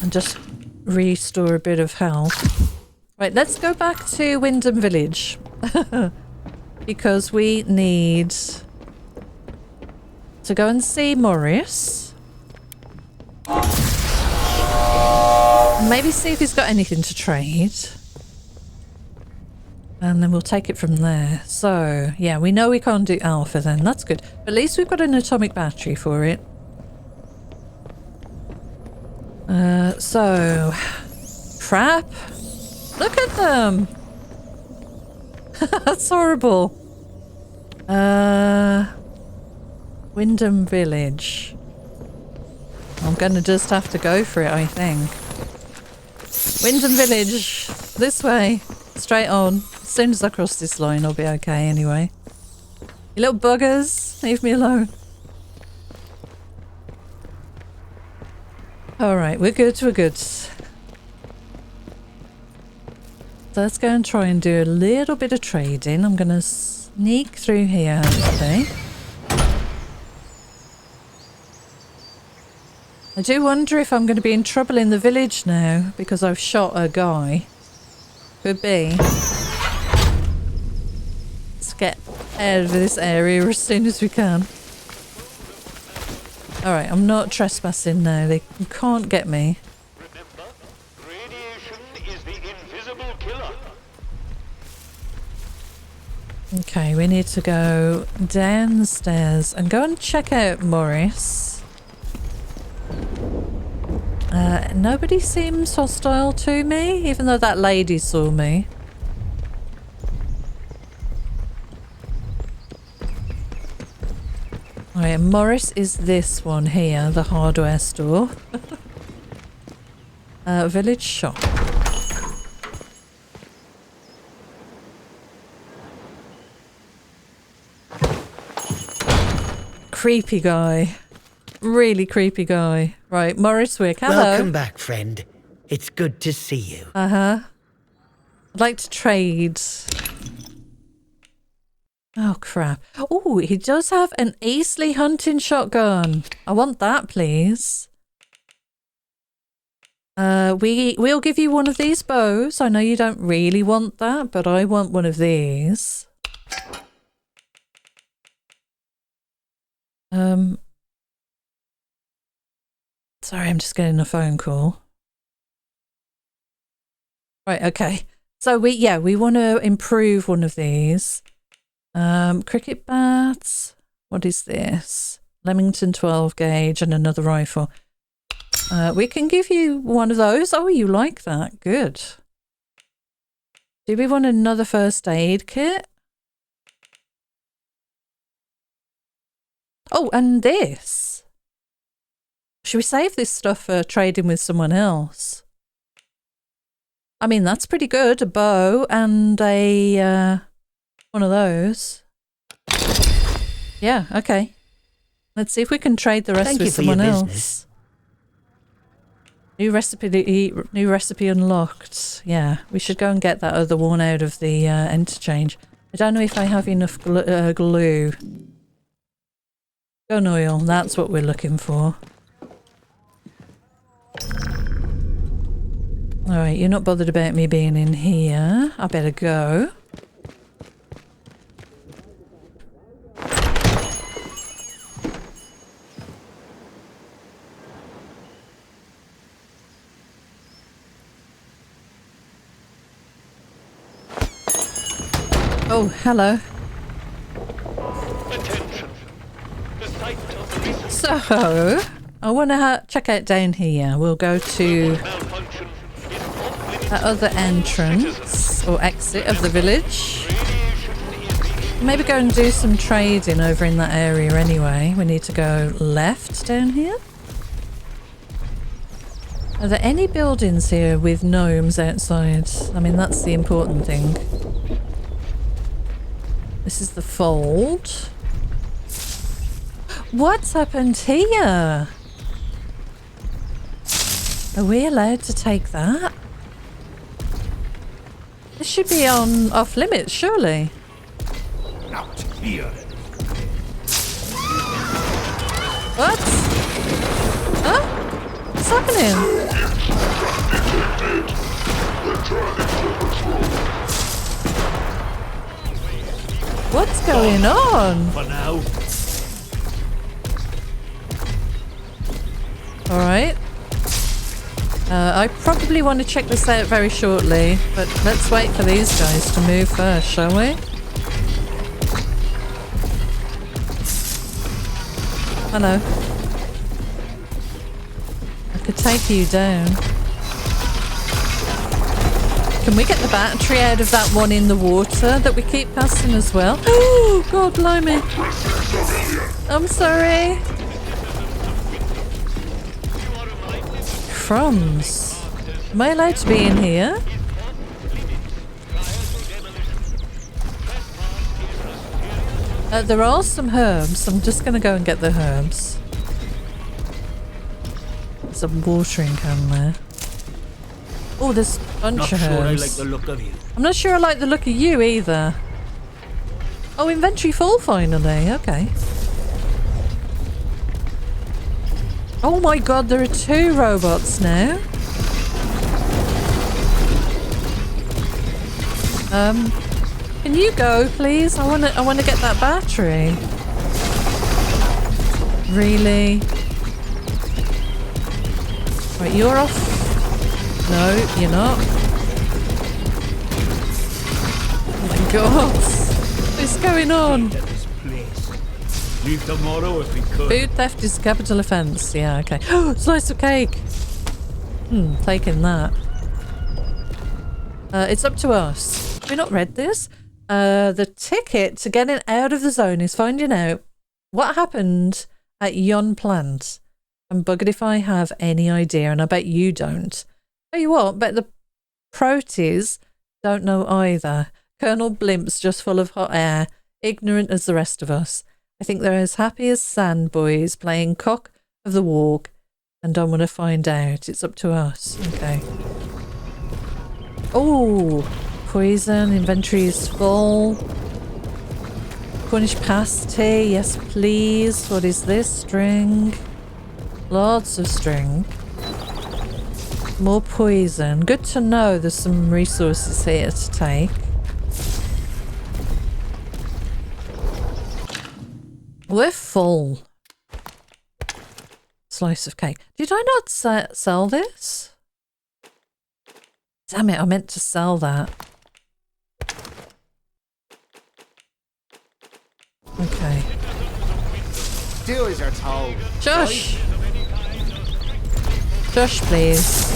and just restore a bit of health. Right, let's go back to Wyndham Village because we need to go and see Morris. Maybe see if he's got anything to trade. And then we'll take it from there. So, yeah, we know we can't do alpha then. That's good. But at least we've got an atomic battery for it. So... crap. Look at them! That's horrible. Wyndham Village. I'm gonna just have to go for it, I think. Wyndham Village! This way! Straight on. As soon as I cross this line, I'll be okay anyway. You little buggers! Leave me alone. Alright, we're good, we're good. So let's go and try and do a little bit of trading. I'm gonna sneak through here today. I do wonder if I'm going to be in trouble in the village now because I've shot a guy. Could be. Let's get out of this area as soon as we can. Alright, I'm not trespassing now. They can't get me. Remember, radiation is the invisible killer. Okay, we need to go down the stairs and go and check out Morris. Nobody seems hostile to me, even though that lady saw me. Alright, Morris is this one here, the hardware store. Village shop. Creepy guy. Really creepy guy. Right, Morris Wick, hello. Welcome back, friend. It's good to see you. Uh-huh. I'd like to trade. Oh, crap. Oh, he does have an Eastleigh hunting shotgun. I want that, please. We'll give you one of these bows. I know you don't really want that, but I want one of these. Sorry, I'm just getting a phone call. Right, okay. So we want to improve one of these. Cricket bats. What is this? Leamington 12 gauge and another rifle. We can give you one of those. Oh, you like that. Good. Do we want another first aid kit? Oh, and this. Should we save this stuff for trading with someone else? I mean, that's pretty good. A bow and a one of those. Yeah, okay. Let's see if we can trade the rest with someone else. New recipe unlocked. Yeah, we should go and get that other one out of the interchange. I don't know if I have enough glue. Gun oil, that's what we're looking for. Alright, you're not bothered about me being in here. I better go. Oh, hello. Attention. The site of the recent So, I want to check out down here. We'll go to malfunction is off limits. that other entrance or exit of the village. Maybe go and do some trading over in that area anyway. We need to go left down here. Are there any buildings here with gnomes outside? I mean, that's the important thing. This is the fold. What's happened here? Are we allowed to take that? This should be on off limits, surely. Out here. What? Huh? What's happening? What's going on? For now. Alright. I probably want to check this out very shortly, but let's wait for these guys to move first, shall we? Hello. I could take you down. Can we get the battery out of that one in the water that we keep passing as well? Oh, God, blimey. I'm sorry. Crumbs. Am I allowed to be in here? There are some herbs. I'm just going to go and get the herbs. There's a watering can there. Oh, there's a bunch of herbs. Not sure I like the look of you. I'm not sure I like the look of you either. Oh, inventory full finally. Okay. Oh my god, there are 2 robots now. Can you go, please? I wanna get that battery. Really? Right, you're off. No, you're not. Oh my god. What's going on? Leave tomorrow if we could. Food theft is a capital offence. Yeah, okay. Oh, slice of cake. Taking that. It's up to us. Have we not read this? The ticket to getting out of the zone is finding out what happened at yon plant. I'm buggered if I have any idea, and I bet you don't. Tell you what, bet the proteas don't know either. Colonel Blimp's just full of hot air, ignorant as the rest of us. I think they're as happy as sand boys playing cock of the walk, and don't want to find out. It's up to us. Okay. Oh, poison. Inventory is full. Cornish pasty. Yes, please. What is this? String. Lots of string. More poison. Good to know there's some resources here to take. We're full. Slice of cake. Did I not sell this? Damn it, I meant to sell that. Okay. Do as you're told. Josh! Josh, please.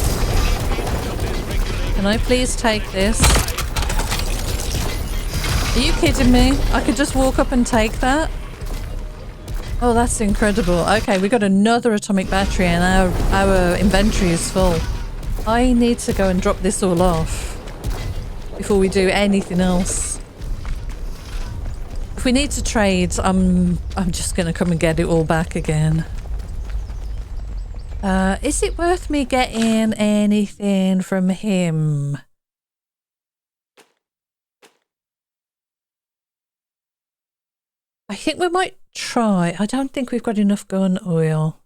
Can I please take this? Are you kidding me? I could just walk up and take that? Oh, that's incredible. Okay, we got another atomic battery and our inventory is full. I need to go and drop this all off before we do anything else. If we need to trade, I'm just going to come and get it all back again. Is it worth me getting anything from him? I think we might try. I don't think we've got enough gun oil.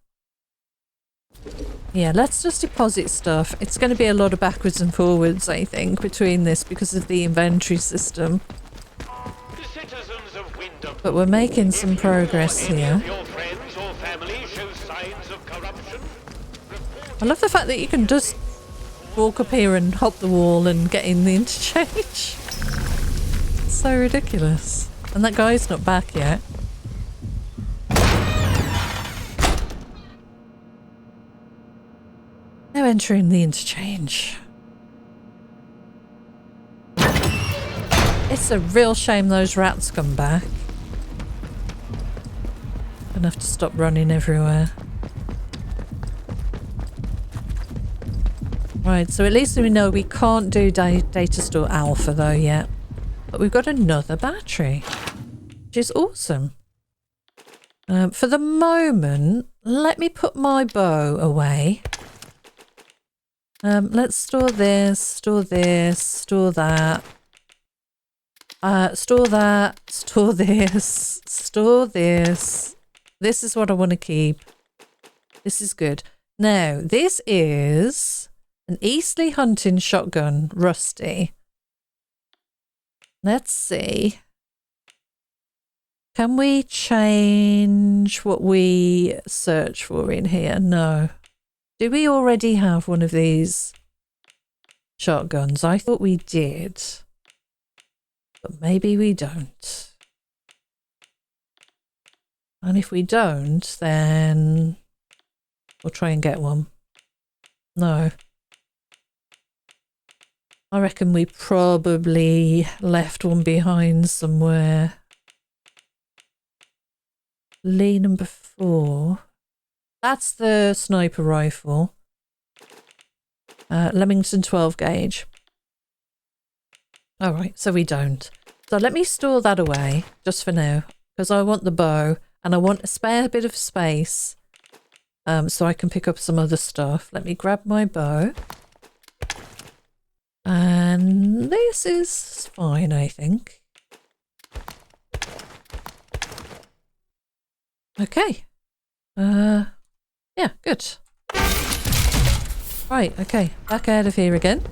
Yeah, let's just deposit stuff. It's going to be a lot of backwards and forwards, I think, between this because of the inventory system. But we're making some progress here. I love the fact that you can just walk up here and hop the wall and get in the interchange. It's so ridiculous. And that guy's not back yet. Now entering the interchange. It's a real shame those rats come back. Gonna have to stop running everywhere. Right, so at least we know we can't do data store alpha though yet. But we've got another battery, which is awesome. For the moment, let me put my bow away. Let's store this, store this, store that. Store that, store this, store this. This is what I want to keep. This is good. Now, this is an Eastleigh hunting shotgun, rusty. Let's see. Can we change what we search for in here? No. Do we already have one of these shotguns? I thought we did. But maybe we don't. And if we don't, then we'll try and get one. No. I reckon we probably left one behind somewhere. Lee number 4. That's the sniper rifle. Leamington 12 gauge. Alright, so we don't. So let me store that away, just for now. Because I want the bow, and I want a spare bit of space. So I can pick up some other stuff. Let me grab my bow. And this is fine, I think. Okay. Yeah, good. Right, okay. Back out of here again.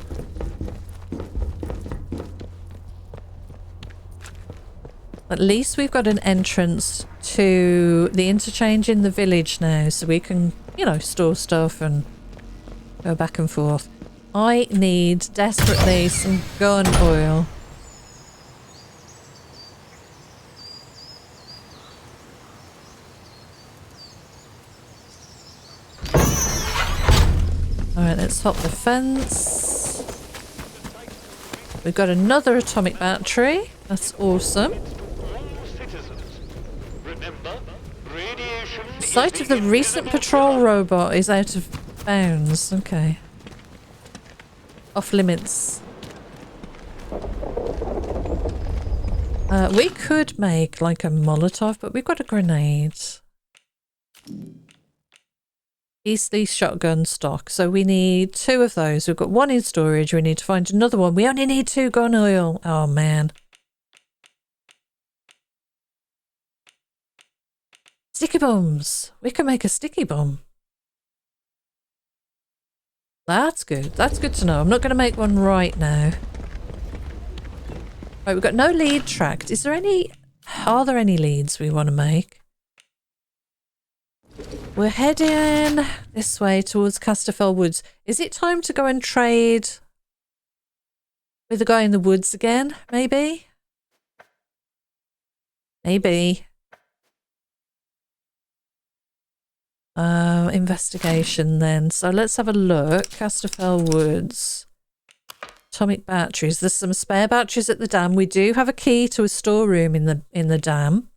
At least we've got an entrance to the interchange in the village now, so we can, you know, store stuff and go back and forth. I need desperately some gun oil. Alright, let's hop the fence. We've got another atomic battery. That's awesome. The site of the recent patrol robot is out of bounds. Okay. Off limits. We could make like a Molotov, but we've got a grenade. Eastleigh shotgun stock. So we need 2 of those. We've got 1 in storage. We need to find another one. We only need 2 gun oil. Oh man. Sticky bombs. We can make a sticky bomb. That's good. That's good to know. I'm not going to make one right now. Right, we've got no lead tracked. Is there any... Are there any leads we want to make? We're heading this way towards Casterfell Woods. Is it time to go and trade with the guy in the woods again? Maybe? Maybe. Investigation then. So let's have a look. Casterfell Woods. Atomic batteries. There's some spare batteries at the dam. We do have a key to a storeroom in the dam.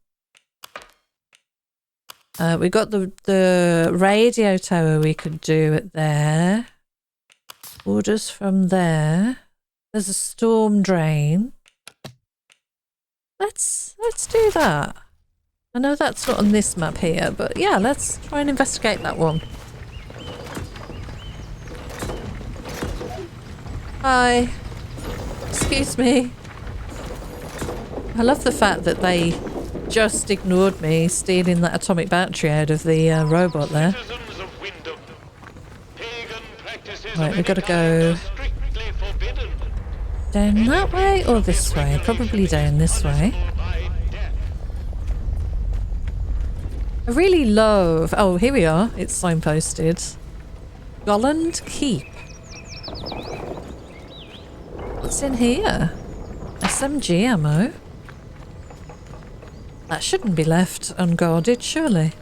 We got the radio tower we could do it there. Orders from there. There's a storm drain. Let's do that. I know that's not on this map here, but yeah, let's try and investigate that one. Hi. Excuse me. I love the fact that they just ignored me stealing that atomic battery out of the robot there. Right, we've got to go down that way or this way? Probably down this way. I really love... Oh, here we are. It's signposted. Golland Keep. What's in here? SMG ammo. That shouldn't be left unguarded, surely.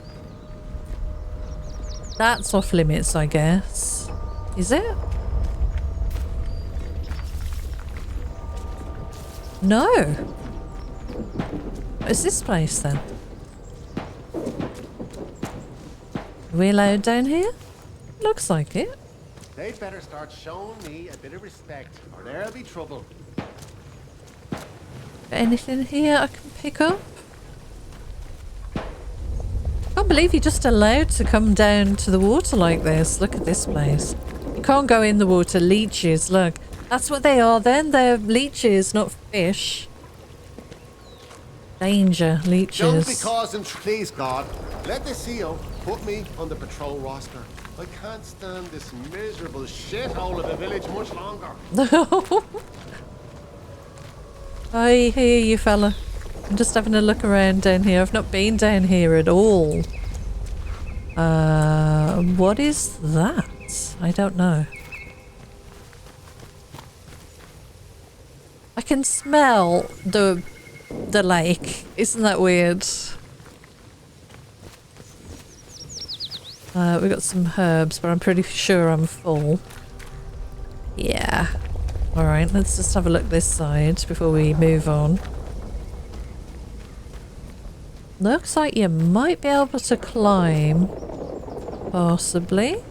That's off limits, I guess. Is it? No. What is this place then? Are we allowed down here? Looks like it. They'd better start showing me a bit of respect, or there'll be trouble. Got anything here I can pick up? Can't believe you're just allowed to come down to the water like this. Look at this place. You can't go in the water. Leeches, look. That's what they are then. They're leeches, not fish. Danger, leeches. Don't be causing... Please, God, let the CO put me on the patrol roster. I can't stand this miserable shithole of a village much longer. I hear you, fella. I'm just having a look around down here. I've not been down here at all. What is that? I don't know. I can smell the lake. Isn't that weird? We've got some herbs, but I'm pretty sure I'm full. Yeah. Alright, let's just have a look this side before we move on. Looks like you might be able to climb. Possibly.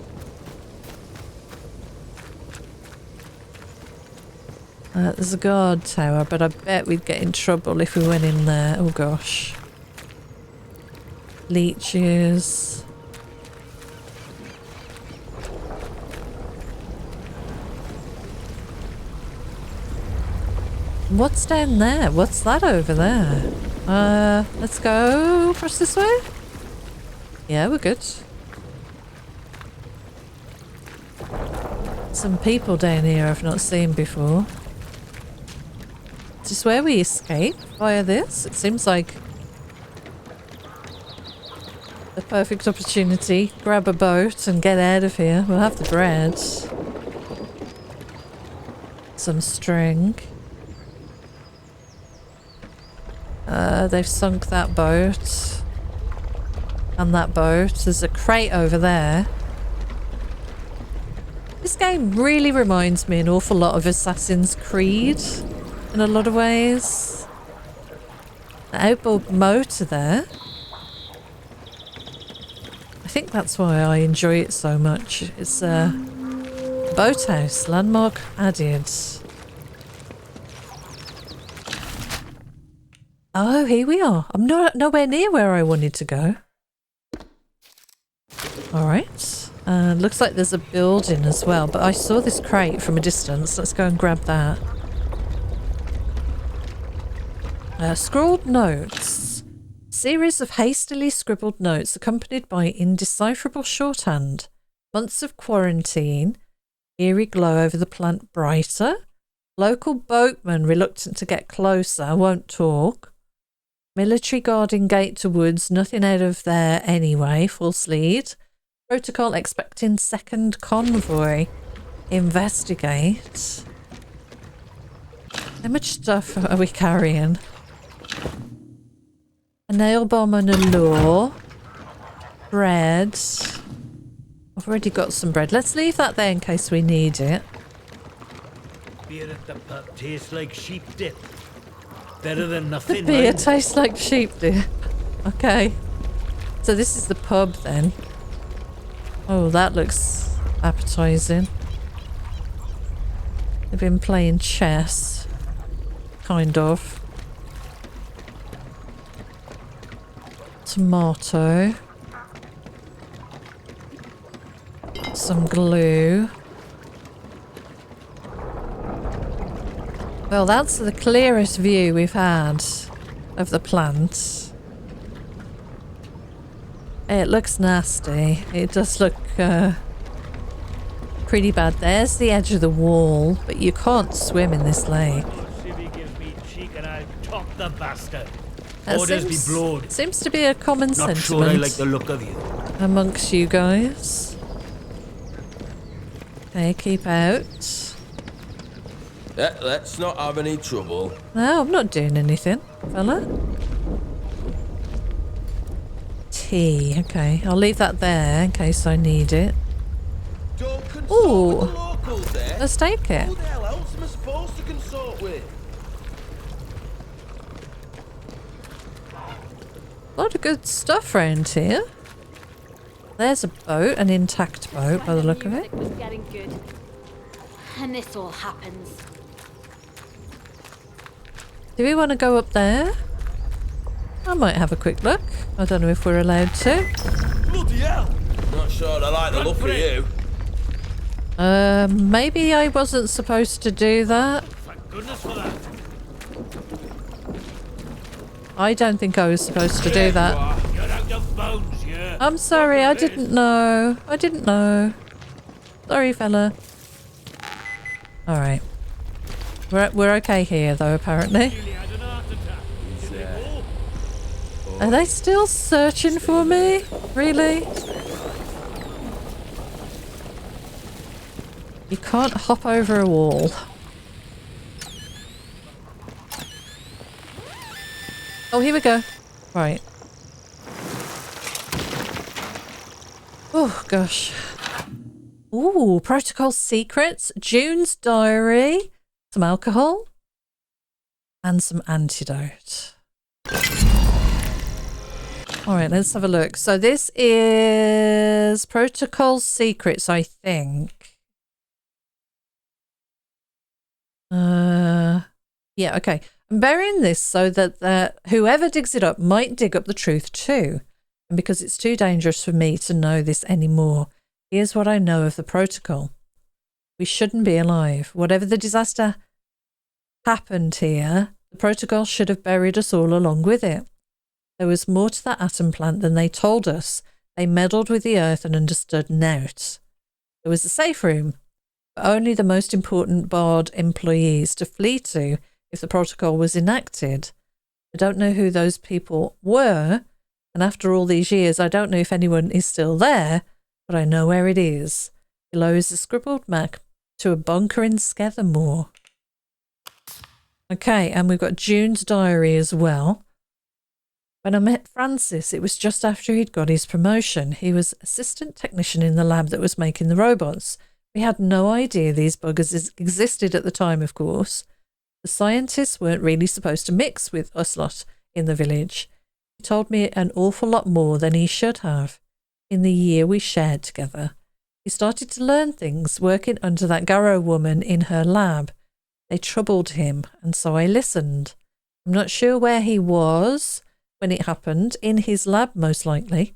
There's a guard tower, but I bet we'd get in trouble if we went in there. Oh gosh. Leeches. What's down there? What's that over there? Let's go across this way? Yeah, we're good. Some people down here I've not seen before. Is this where we escape via this? It seems like the perfect opportunity. Grab a boat and get out of here. We'll have the bread. Some string. They've sunk that boat. And that boat. There's a crate over there. This game really reminds me an awful lot of Assassin's Creed in a lot of ways. The outboard motor there. I think that's why I enjoy it so much. It's a boathouse, landmark added. Oh, here we are. I'm nowhere near where I wanted to go. Alright. Looks like there's a building as well, but I saw this crate from a distance. Let's go and grab that. Scrawled notes. Series of hastily scribbled notes accompanied by indecipherable shorthand. Months of quarantine. Eerie glow over the plant brighter. Local boatman reluctant to get closer, won't talk. Military guarding gate to woods, nothing out of there anyway, false lead. Protocol expecting second convoy. Investigate. How much stuff are we carrying? A nail bomb and a lure. Bread. I've already got some bread. Let's leave that there in case we need it. Beer at the pub tastes like sheep dip. Better than nothing. The beer tastes like sheep dip. Okay. So this is the pub then. Oh, that looks appetizing. They've been playing chess. Kind of. Tomato. Some glue. Well, that's the clearest view we've had of the plant. It looks nasty. It does look pretty bad. There's the edge of the wall, but you can't swim in this lake. Civvy gives me cheek and I'll top the bastard. That Orders be blowed. seems to be a common Not sentiment sure I like the look of you. amongst you guys. Okay, keep out. Let's not have any trouble. No, I'm not doing anything, fella. Tea. Okay, I'll leave that there in case I need it. Ooh, let's take it. Who the hell else am I supposed to consort with? A lot of good stuff around here. There's a boat, an intact boat by the look of it. Was getting good. And this all happens. Do we want to go up there? I might have a quick look. I don't know if we're allowed to. Bloody hell! Not sure I like the look of you. Maybe I wasn't supposed to do that. Thank goodness for that. I don't think I was supposed to do that. You're out of bounds, yeah. I'm sorry, I didn't know. I didn't know. Sorry, fella. Alright. We're okay here, though, apparently. Are they still searching for me? Really? You can't hop over a wall. Oh, here we go. Right. Oh, gosh. Ooh, protocol secrets, June's diary, some alcohol, and some antidote. All right, let's have a look. So this is protocol secrets, I think. Yeah, okay. I'm burying this so that whoever digs it up might dig up the truth too. And because it's too dangerous for me to know this anymore, here's what I know of the protocol. We shouldn't be alive. Whatever the disaster happened here, the protocol should have buried us all along with it. There was more to that atom plant than they told us. They meddled with the earth and understood nought. There was a safe room, but only the most important Bard employees to flee to if the protocol was enacted. I don't know who those people were, and after all these years, I don't know if anyone is still there, but I know where it is. Below is a scribbled map to a bunker in Scathermore. Okay, and we've got June's diary as well. When I met Francis, it was just after he'd got his promotion. He was assistant technician in the lab that was making the robots. We had no idea these buggers existed at the time, of course. The scientists weren't really supposed to mix with us lot in the village. He told me an awful lot more than he should have. In the year we shared together, he started to learn things working under that Garrow woman in her lab. They troubled him, and so I listened. I'm not sure where he was when it happened, in his lab most likely.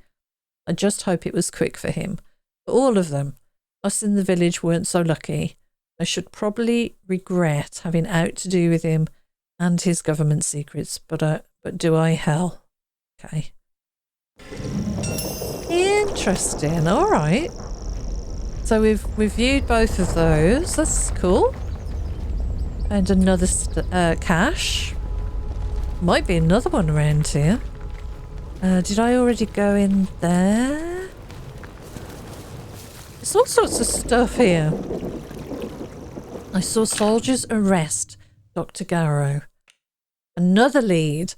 I just hope it was quick for him. For all of them. Us in the village weren't so lucky. I should probably regret having out to do with him and his government secrets, but do I hell? Okay. Interesting. All right. So we've viewed both of those. That's cool. And another cache. Might be another one around here. Did I already go in there? There's all sorts of stuff here. I saw soldiers arrest Dr. Garrow. Another lead.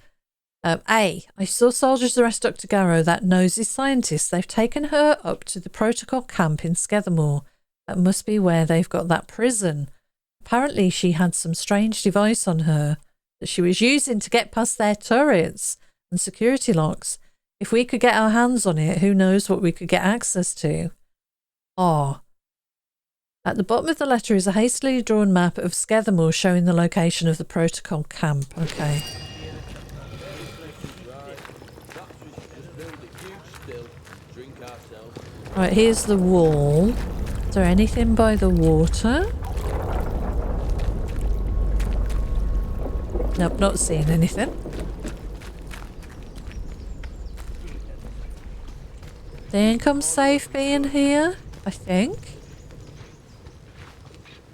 I saw soldiers arrest Dr. Garrow, that nosy scientist. They've taken her up to the protocol camp in Scathermore. That must be where they've got that prison. Apparently she had some strange device on her that she was using to get past their turrets and security locks. If we could get our hands on it, who knows what we could get access to. Ah. At the bottom of the letter is a hastily drawn map of Scathermore showing the location of the protocol camp. Okay. Right, here's the wall. Is there anything by the water? Nope, not seeing anything. Think I'm safe being here, I think.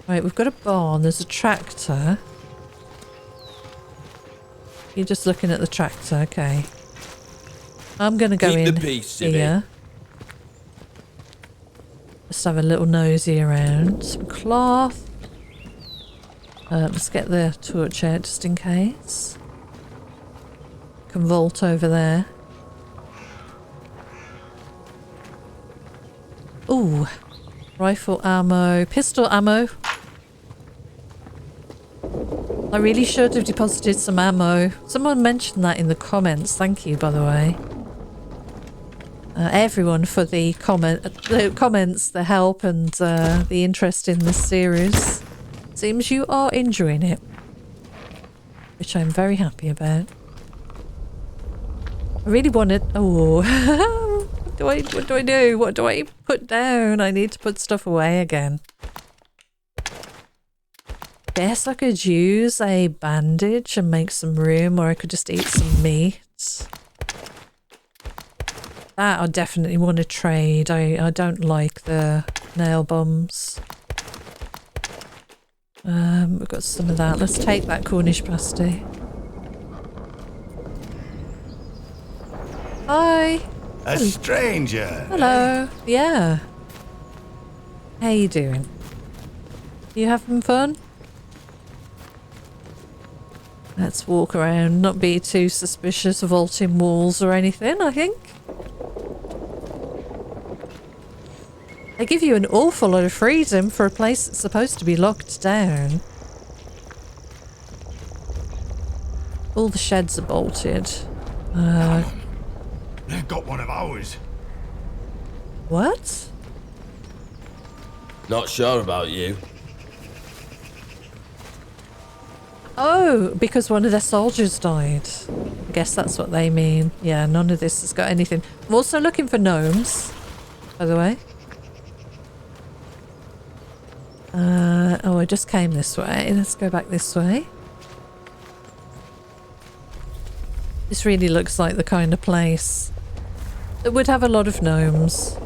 Right, we've got a barn, there's a tractor. You're just looking at the tractor, okay. I'm going to go in here. Just have a little nosy around. Some cloth. Let's get the torch out just in case. Can vault over there. Ooh. Rifle ammo. Pistol ammo. I really should have deposited some ammo. Someone mentioned that in the comments. Thank you, by the way. Everyone for the comments, the help, and the interest in this series. Seems you are enjoying it, which I'm very happy about. I really wanted. Oh, what do I do? What do I put down? I need to put stuff away again. Guess I could use a bandage and make some room, or I could just eat some meat. That I definitely want to trade. I don't like the nail bombs. We've got some of that. Let's take that Cornish pasty. Hi. A stranger. Hello. Yeah. How you doing? You having fun? Let's walk around, not be too suspicious of vaulting walls or anything, I think. They give you an awful lot of freedom for a place that's supposed to be locked down. All the sheds are bolted. They've got one of ours. What? Not sure about you. Oh, because one of their soldiers died. I guess that's what they mean. Yeah, none of this has got anything. I'm also looking for gnomes, by the way. Oh, I just came this way. Let's go back this way. This really looks like the kind of place that would have a lot of gnomes.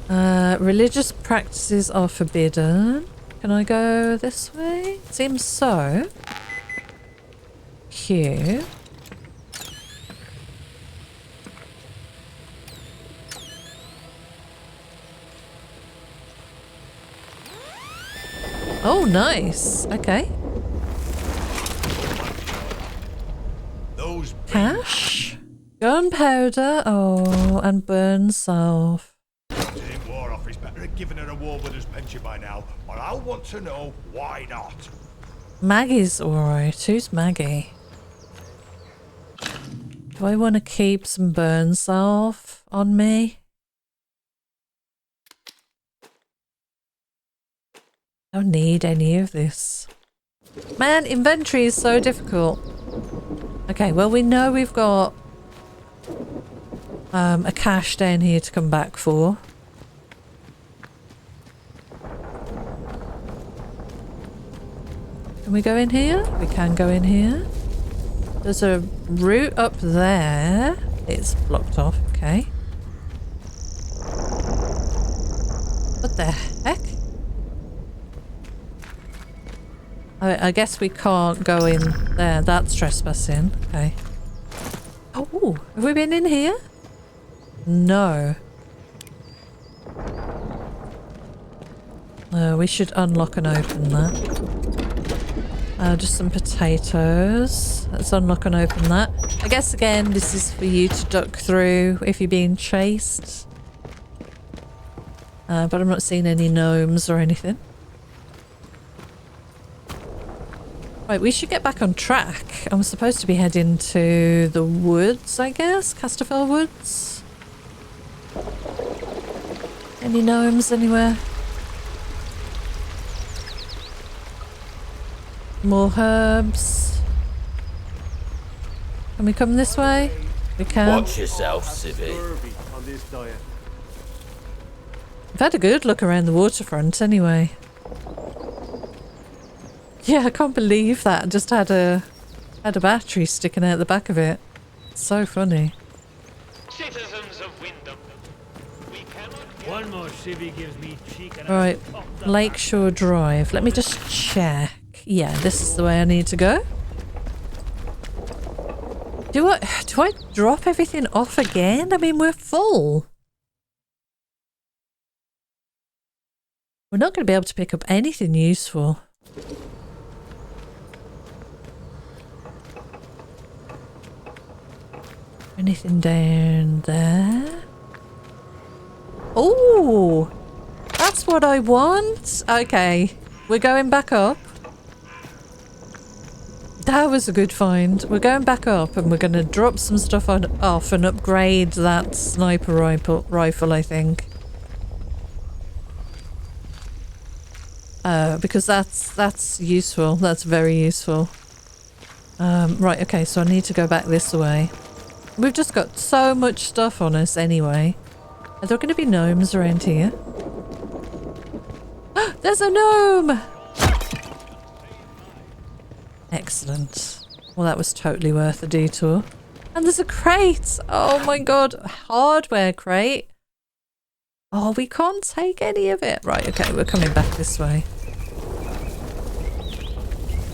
Religious practices are forbidden. Can I go this way? Seems so. Here. Oh, nice. Okay. Those Cash? Gunpowder? Oh, and burn salve. in War Office better have given her a war with his pension by now, but I want to know why not. Maggie's alright. Who's Maggie? Do I want to keep some burn salve on me? I don't need any of this. Man, inventory is so difficult. Okay, well we know we've got a cache down here to come back for. Can we go in here? We can go in here. There's a route up there. It's blocked off, okay. What the heck? I guess we can't go in there. That's trespassing. Okay. Oh, have we been in here? No. We should unlock and open that. Just some potatoes. Let's unlock and open that. I guess again, this is for you to duck through if you're being chased. But I'm not seeing any gnomes or anything. Right, we should get back on track. I'm supposed to be heading to the woods, I guess? Casterfell Woods? Any gnomes anywhere? More herbs. Can we come this way? We can. Watch yourself, Civvy. I've had a good look around the waterfront anyway. Yeah, I can't believe that. Just had a battery sticking out the back of it. It's so funny. Citizens of Wyndham, we cannot... One more civvy gives me cheek and Right, Lakeshore Drive. Let me just check. Yeah, this is the way I need to go. Do I drop everything off again? I mean, we're full. We're not going to be able to pick up anything useful. Anything down there? Oh, that's what I want. Okay, we're going back up. That was a good find. We're going back up and we're going to drop some stuff off and upgrade that sniper rifle, I think. Because that's useful. That's very useful. Right, okay, so I need to go back this way. We've just got so much stuff on us anyway. Are there going to be gnomes around here? There's a gnome! Excellent. Well, that was totally worth the detour. And there's a crate! Oh my god, hardware crate. Oh, we can't take any of it. Right, okay, we're coming back this way.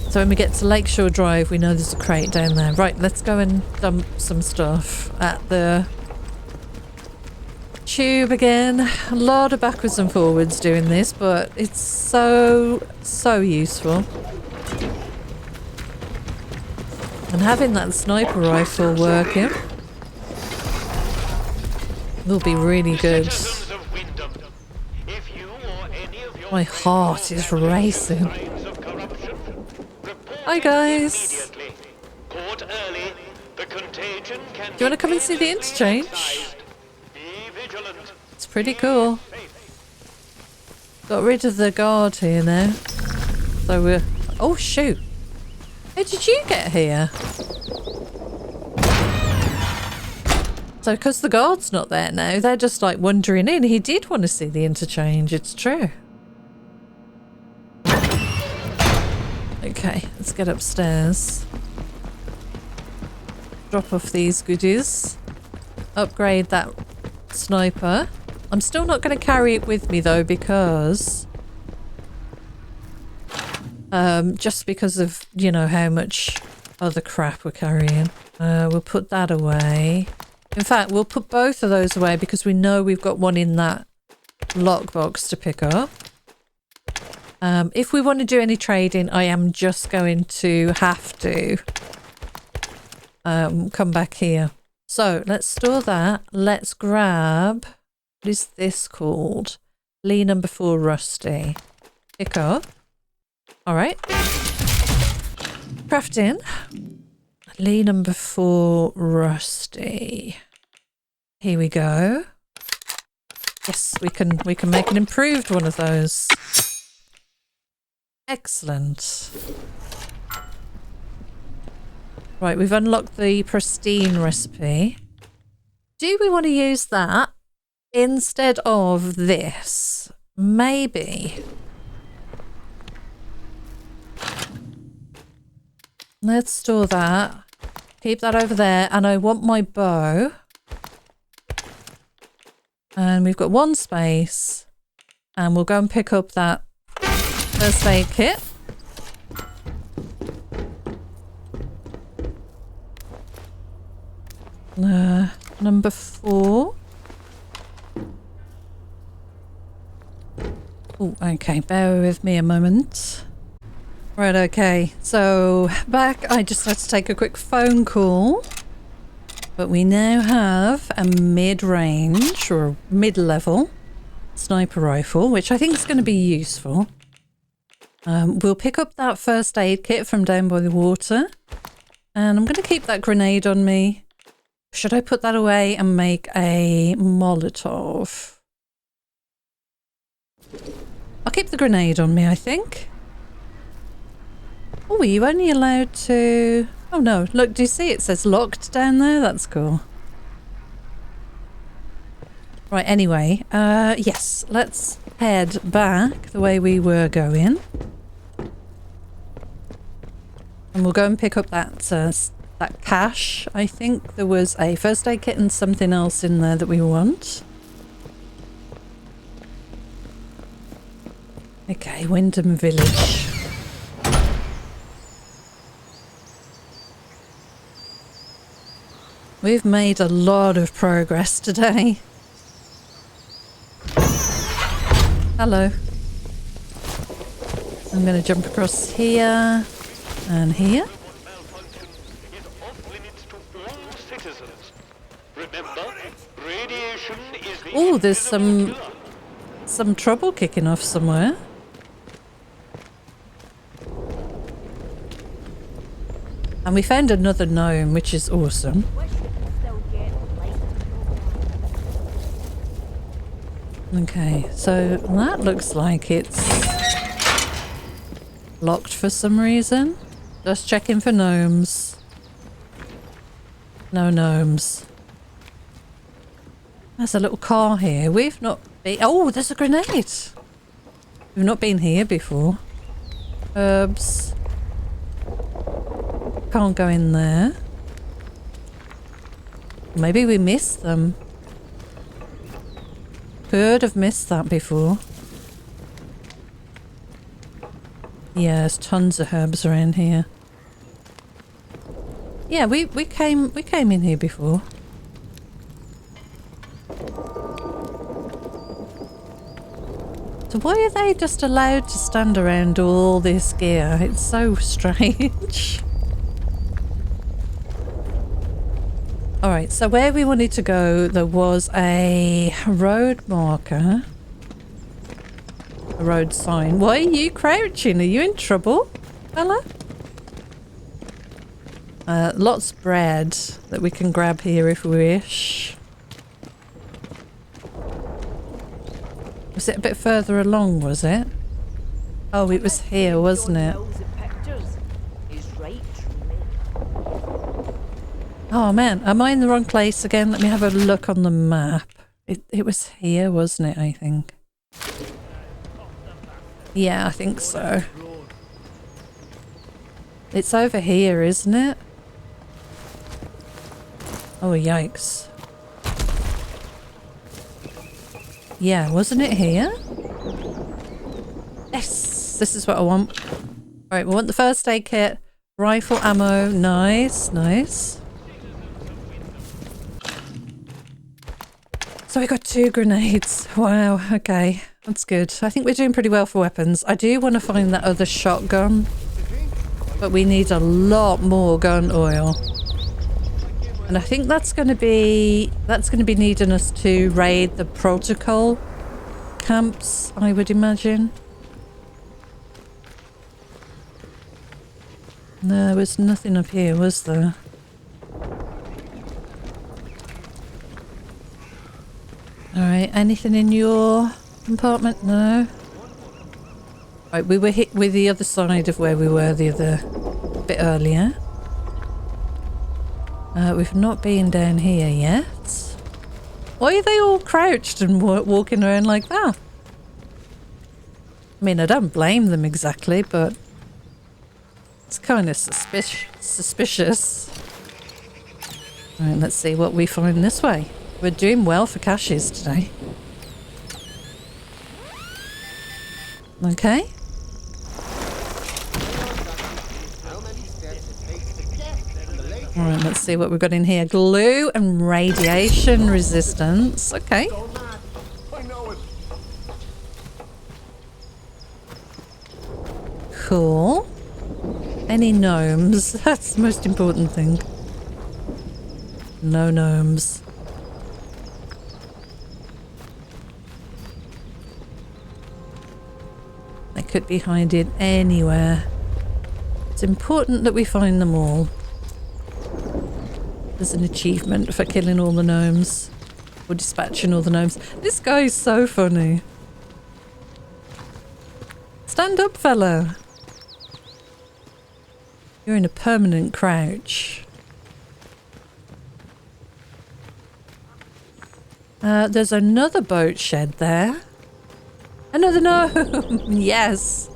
So when we get to Lakeshore Drive, we know there's a crate down there. Right, let's go and dump some stuff at the tube again. A lot of backwards and forwards doing this, but it's so useful. And having that sniper rifle working will be really good. My heart is racing. Hi guys. Do you want to come and see the Interchange? It's pretty cool. Got rid of the guard here now. So we're... Oh shoot. How did you get here? So because the guard's not there now, they're just like wandering in. He did want to see the Interchange, it's true. Okay, let's get upstairs. Drop off these goodies. Upgrade that sniper. I'm still not going to carry it with me though because... just because of, you know, how much other crap we're carrying. We'll put that away. In fact, we'll put both of those away because we know we've got one in that lockbox to pick up. If we want to do any trading, I am just going to have to come back here. So let's store that. Let's grab, what is this called? Lee number 4 Rusty. Pick up. All right. Crafting. Lee number 4 Rusty. Here we go. Yes, we can make an improved one of those. Excellent. Right, we've unlocked the pristine recipe. Do we want to use that instead of this? Maybe. Let's store that. Keep that over there. And I want my bow. And we've got one space. And we'll go and pick up that first aid kit. Number 4. Oh, okay. Bear with me a moment. Right, okay. So back, I just had to take a quick phone call. But we now have a mid-range or mid-level sniper rifle, which I think is going to be useful. We'll pick up that first aid kit from down by the water. And I'm going to keep that grenade on me. Should I put that away and make a Molotov? I'll keep the grenade on me, I think. Oh, are you only allowed to... Oh no, look, do you see it says locked down there? That's cool. Right, anyway, yes, let's head back the way we were going. And we'll go and pick up that that cache. I think there was a first aid kit and something else in there that we want. Okay, Wyndham Village. We've made a lot of progress today. Hello. I'm going to jump across here and here. Oh, there's some trouble kicking off somewhere. And we found another gnome, which is awesome. Okay, so that looks like it's locked for some reason. Just checking for gnomes. No gnomes. There's a little car here. We've not been... Oh, there's a grenade! We've not been here before. Herbs. Can't go in there. Maybe we missed them. Could have missed that before. Yeah, there's tons of herbs around here. Yeah, we came in here before. So why are they just allowed to stand around all this gear? It's so strange. Alright, so where we wanted to go, there was a road marker. A road sign. Why are you crouching? Are you in trouble, fella? Lots of bread that we can grab here if we wish. Was it a bit further along, was it? Oh, it was here, wasn't it? Oh man, am I in the wrong place again? Let me have a look on the map. It was here, wasn't it, I think? Yeah, I think so. It's over here, isn't it? Oh, yikes. Yeah, wasn't it here? Yes, this is what I want. Alright, we want the first aid kit. Rifle ammo. Nice, nice. So we got 2 grenades. Wow, okay. That's good. I think we're doing pretty well for weapons. I do want to find that other shotgun. But we need a lot more gun oil. And I think that's going to be needing us to raid the protocol camps, I would imagine. No, there was nothing up here, was there? Alright, anything in your compartment? No. Right, we were hit with the other side of where we were the other bit earlier. We've not been down here yet. Why are they all crouched and walking around like that? I mean, I don't blame them exactly, but it's kind of suspicious. Alright, let's see what we find this way. We're doing well for caches today. Okay. Alright, let's see what we've got in here. Glue and radiation resistance. Okay. Cool. Any gnomes? That's the most important thing. No gnomes. They could be hiding anywhere. It's important that we find them all. There's an achievement for killing all the gnomes. Or dispatching all the gnomes. This guy is so funny. Stand up, fella. You're in a permanent crouch. There's another boat shed there. Another gnome! Yes!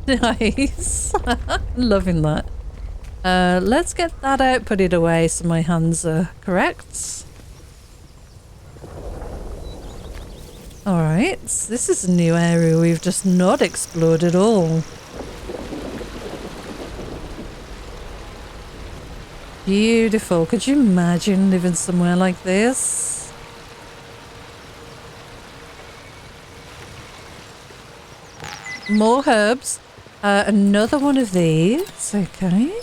Nice! Loving that. Let's get that out, put it away so my hands are correct. Alright, this is a new area we've just not explored at all. Beautiful. Could you imagine living somewhere like this? More herbs. Another one of these. Okay.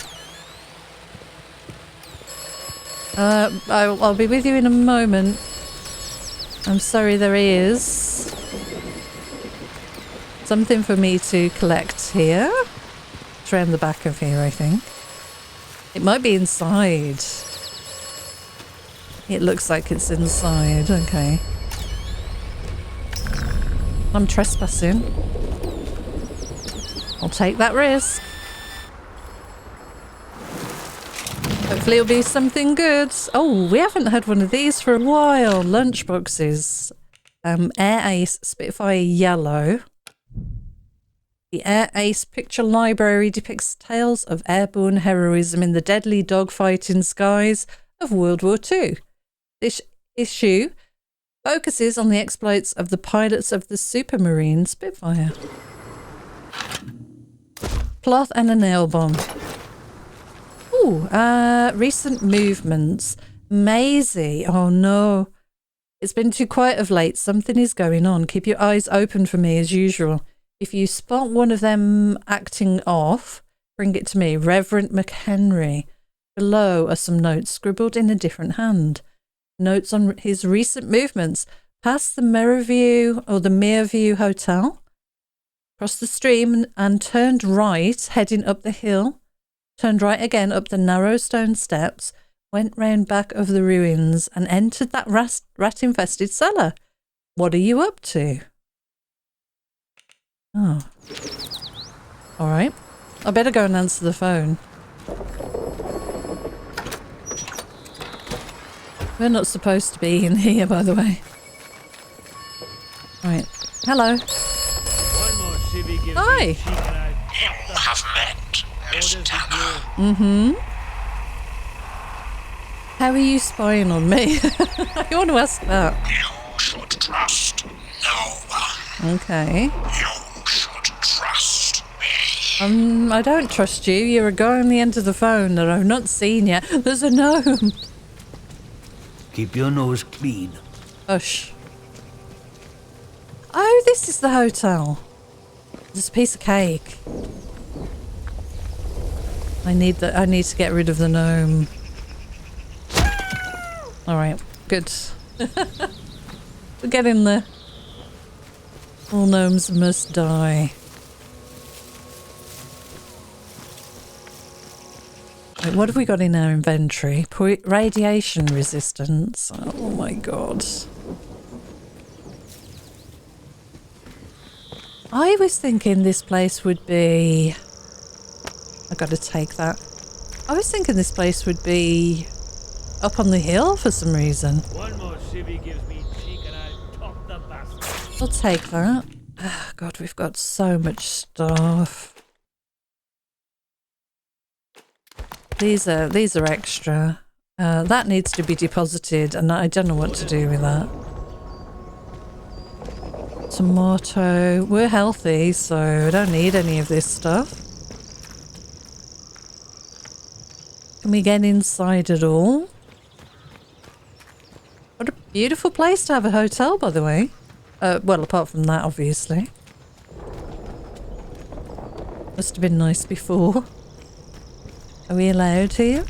I'll be with you in a moment. I'm sorry, there is something for me to collect here. It's around the back of here, I think. It might be inside. It looks like it's inside. Okay. I'm trespassing. I'll take that risk. Hopefully it'll be something good. Oh, we haven't had one of these for a while. Lunchboxes. Air Ace Spitfire Yellow. The Air Ace picture library depicts tales of airborne heroism in the deadly dogfighting skies of World War II. This issue focuses on the exploits of the pilots of the Supermarine Spitfire. Cloth and a nail bomb. Ooh, recent movements. Maisie. Oh no. It's been too quiet of late. Something is going on. Keep your eyes open for me as usual. If you spot one of them acting off, bring it to me. Reverend McHenry. Below are some notes scribbled in a different hand. Notes on his recent movements. Past the Mereview Hotel. Crossed the stream and turned right, heading up the hill. Turned right again up the narrow stone steps. Went round back of the ruins and entered that rat-infested cellar. What are you up to? Oh. All right. I better go and answer the phone. We're not supposed to be in here, by the way. Right. Hello. Hi. You have met Miss Tanner. Mm-hmm. How are you spying on me? I want to ask that. You should trust no one. Okay. You should trust me. I don't trust you. You're a guy on the end of the phone that I've not seen yet. There's a gnome. Keep your nose clean. Hush. Oh, this is the hotel. There's a piece of cake. I need to get rid of the gnome. Alright, good. We're getting there. All gnomes must die. Right, what have we got in our inventory? Radiation resistance. Oh my god. I was thinking this place would be... I gotta take that. I was thinking this place would be up on the hill for some reason. One more civvy gives me cheek and I'll top the bastard. I'll take that. Oh, God, we've got so much stuff. These are extra. That needs to be deposited, and I don't know what to do with that. Tomato. We're healthy, so I don't need any of this stuff. Can we get inside at all? What a beautiful place to have a hotel, by the way. Well, apart from that, obviously. Must have been nice before. Are we allowed here?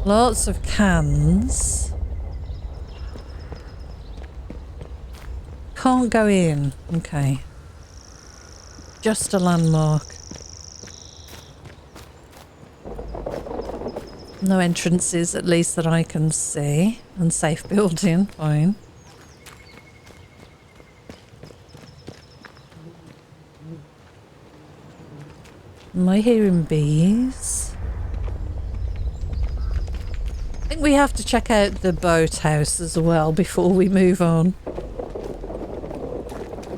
Lots of cans. Can't go in. Okay. Just a landmark. No entrances, at least that I can see. Unsafe building. Fine. Am I hearing bees? I think we have to check out the boathouse as well before we move on.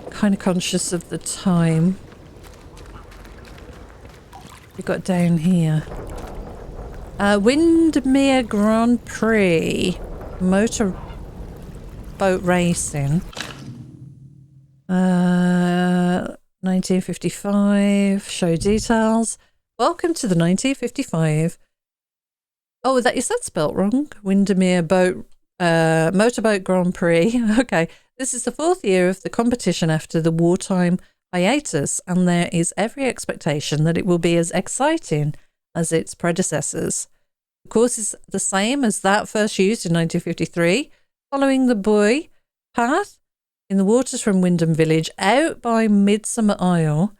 Kind of conscious of the time. We got down here. Wyndham Grand Prix motor boat racing. 1955. Show details. Welcome to the 1955. Oh, is that spelt wrong? Wyndham Motorboat Grand Prix. Okay. This is the 4th year of the competition after the wartime hiatus, and there is every expectation that it will be as exciting as its predecessors. The course is the same as that first used in 1953, following the buoy path in the waters from Wyndham Village out by Midsummer Isle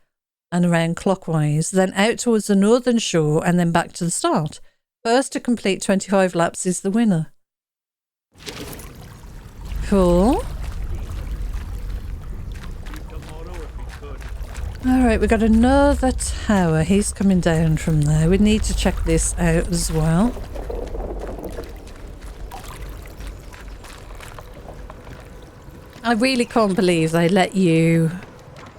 and around clockwise, then out towards the northern shore and then back to the start. First to complete 25 laps is the winner. Cool. Alright, we've got another tower. He's coming down from there. We need to check this out as well. I really can't believe they let you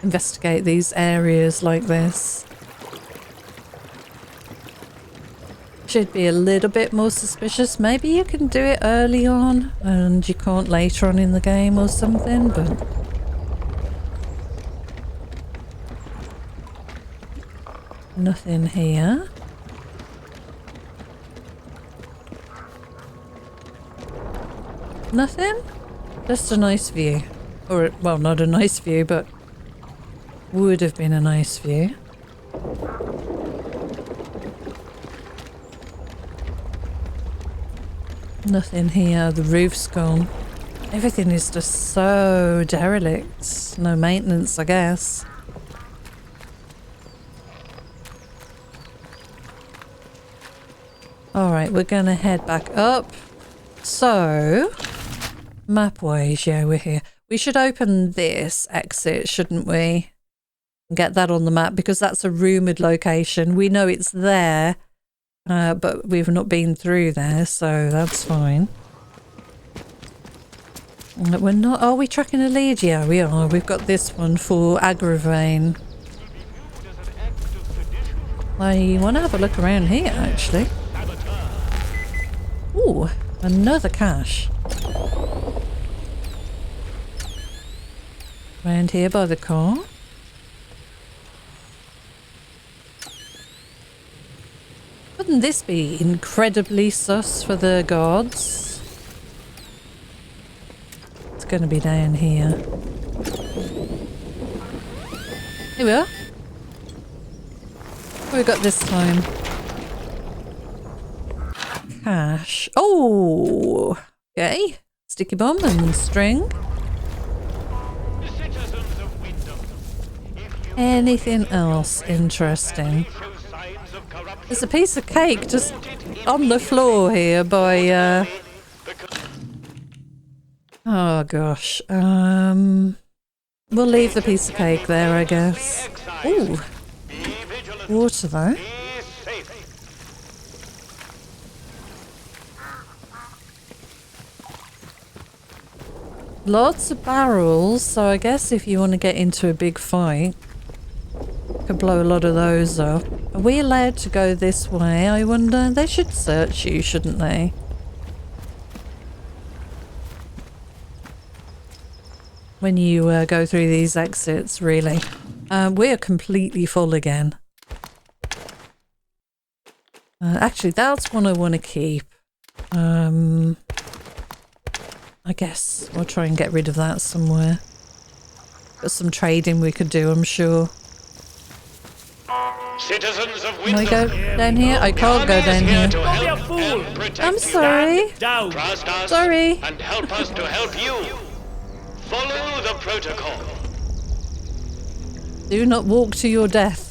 investigate these areas like this. Should be a little bit more suspicious. Maybe you can do it early on and you can't later on in the game or something, but... Nothing here. Nothing? Just a nice view. Or, well, not a nice view, but would have been a nice view. Nothing here. The roof's gone. Everything is just so derelict. No maintenance, I guess. Alright, we're gonna head back up. So, mapways, yeah, we're here. We should open this exit, shouldn't we? Get that on the map because that's a rumoured location. We know it's there, but we've not been through there, so that's fine. We're not... Are we tracking a lead? Yeah, we are. We've got this one for Agravane. I want to have a look around here, actually. Ooh, another cache. Around here by the car. Wouldn't this be incredibly sus for the gods? It's going to be down here. Here we are. What we got this time? Cash. Oh! Okay. Sticky bomb and string. Anything else interesting? There's a piece of cake just on the floor here by oh gosh. We'll leave the piece of cake there, I guess. Ooh. Water though. Lots of barrels, so I guess if you want to get into a big fight, could blow a lot of those up. Are we allowed to go this way, I wonder? They should search you, shouldn't they? When you go through these exits, really. We're completely full again. Actually, that's one I want to keep. I guess we'll try and get rid of that somewhere. Got some trading we could do, I'm sure. Citizens of Can I go down here? I can't go down here. I'm sorry. Trust us Sorry. and help us to help you. Follow the protocol. Do not walk to your death.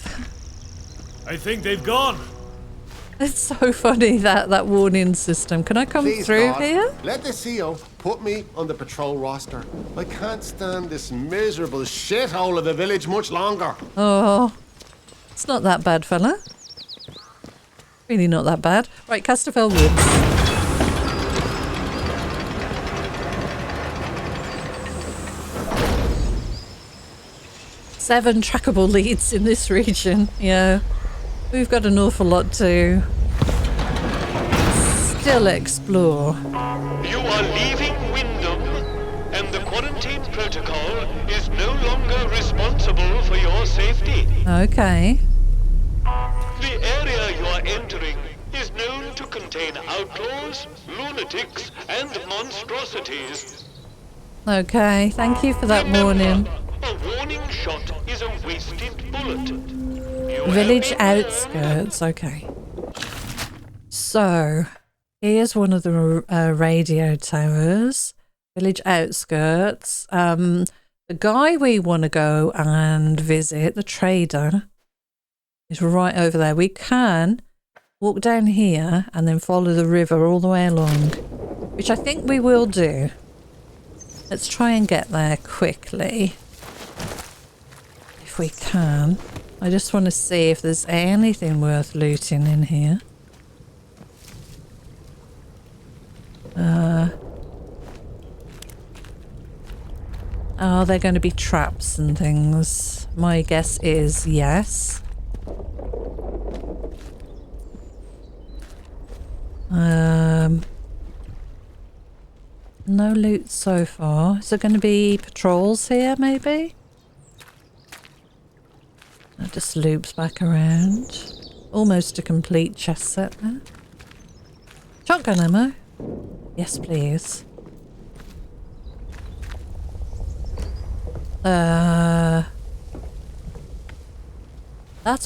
I think they've gone. It's so funny, that warning system. Can I come Please, through God, here? let the CO put me on the patrol roster. I can't stand this miserable shithole of a village much longer. Oh, it's not that bad, fella. Really not that bad. Right, Casterfell Woods. Seven trackable leads in this region. Yeah, we've got an awful lot to still explore. You are leaving Wyndham, and the quarantine protocol is no longer responsible for your safety. Okay. The area you are entering is known to contain outlaws, lunatics, and monstrosities. Okay, thank you for that warning. A warning shot is a wasted bullet. Village outskirts, okay. So, here's one of the radio towers. Village outskirts. The guy we want to go and visit, the trader, is right over there. We can walk down here and then follow the river all the way along, which I think we will do. Let's try and get there quickly. If we can. I just want to see if there's anything worth looting in here. Are there going to be traps and things? My guess is yes. No loot so far. Is there going to be patrols here, maybe? That just loops back around. Almost a complete chest set there. Shotgun ammo. Yes, please. That's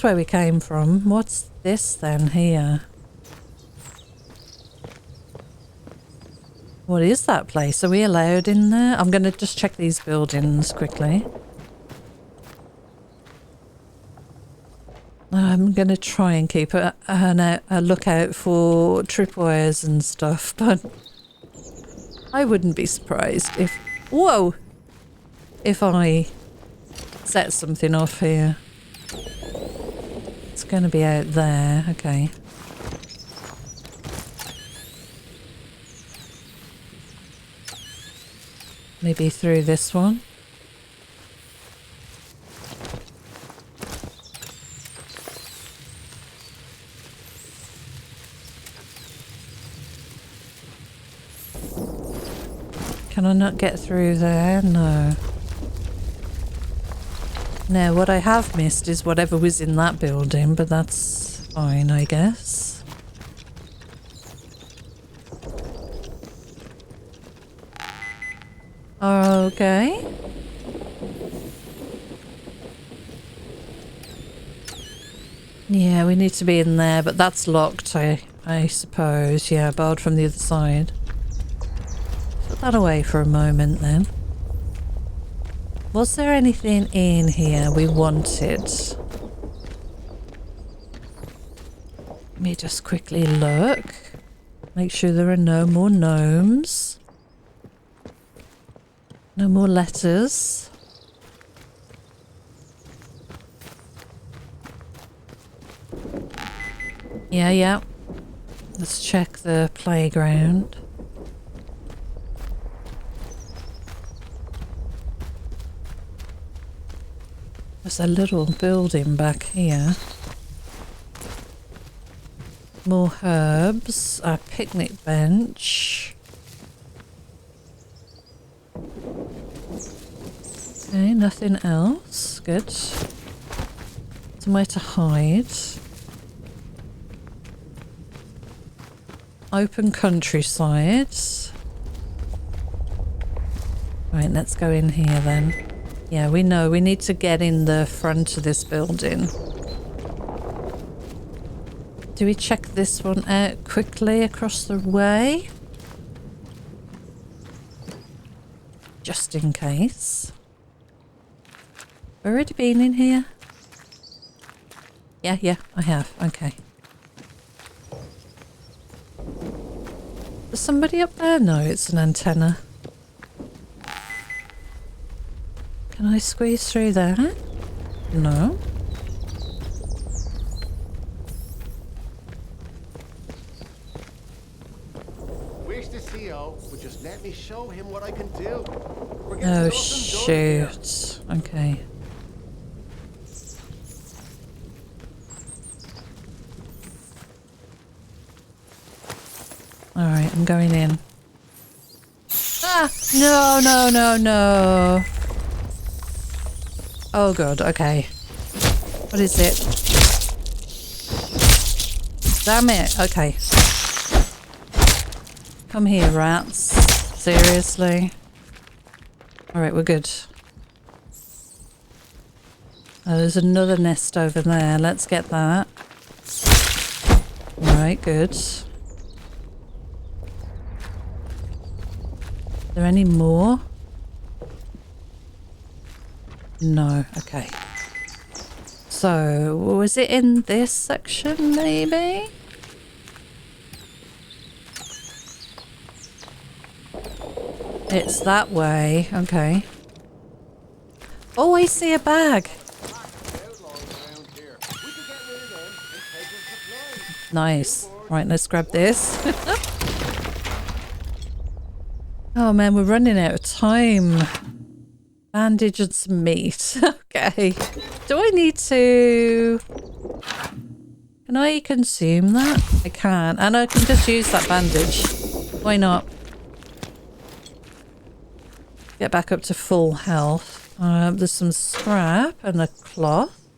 where we came from. What's this then here? What is that place? Are we allowed in there? I'm going to just check these buildings quickly. I'm going to try and keep a lookout for tripwires and stuff, but I wouldn't be surprised if... Whoa! If I set something off here. It's going to be out there. Okay. Maybe through this one. Can I not get through there? No. Now, what I have missed is whatever was in that building, but that's fine, I guess. Okay. Yeah, we need to be in there, but that's locked, I suppose. Yeah, barred from the other side. Put that away for a moment then. Was there anything in here we wanted? Let me just quickly look. Make sure there are no more gnomes. No more letters. Yeah. Let's check the playground. There's a little building back here. More herbs. A picnic bench. Okay, nothing else. Good. Somewhere to hide. Open countryside. Right, let's go in here then. Yeah, we know we need to get in the front of this building. Do we check this one out quickly across the way? Just in case. Already been in here? Yeah, I have. Okay. Is somebody up there? No, it's an antenna. Can I squeeze through there? No. Wish the CO would just let me show him what I can do. Oh, shoot. Okay. Alright, I'm going in. Ah! No. Oh god, okay. What is it? Damn it, okay. Come here, rats. Seriously? Alright, we're good. Oh, there's another nest over there. Let's get that. Alright, good. Are there any more? No, okay. So, was it in this section, maybe? It's that way, okay. Oh, I see a bag! Nice. Right, let's grab this. Oh man, we're running out of time. Bandage and some meat. Okay. Do I need to... Can I consume that? I can. And I can just use that bandage. Why not? Get back up to full health. There's some scrap and a cloth.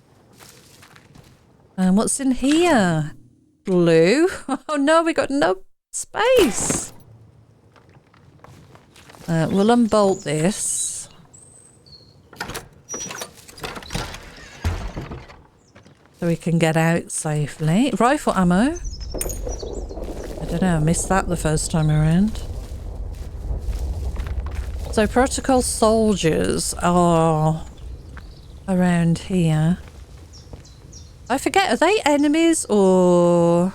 And what's in here? Glue? Oh no, we got no space. We'll unbolt this. so we can get out safely. Rifle ammo. I don't know, I missed that the first time around. So protocol soldiers are around here. I forget, are they enemies or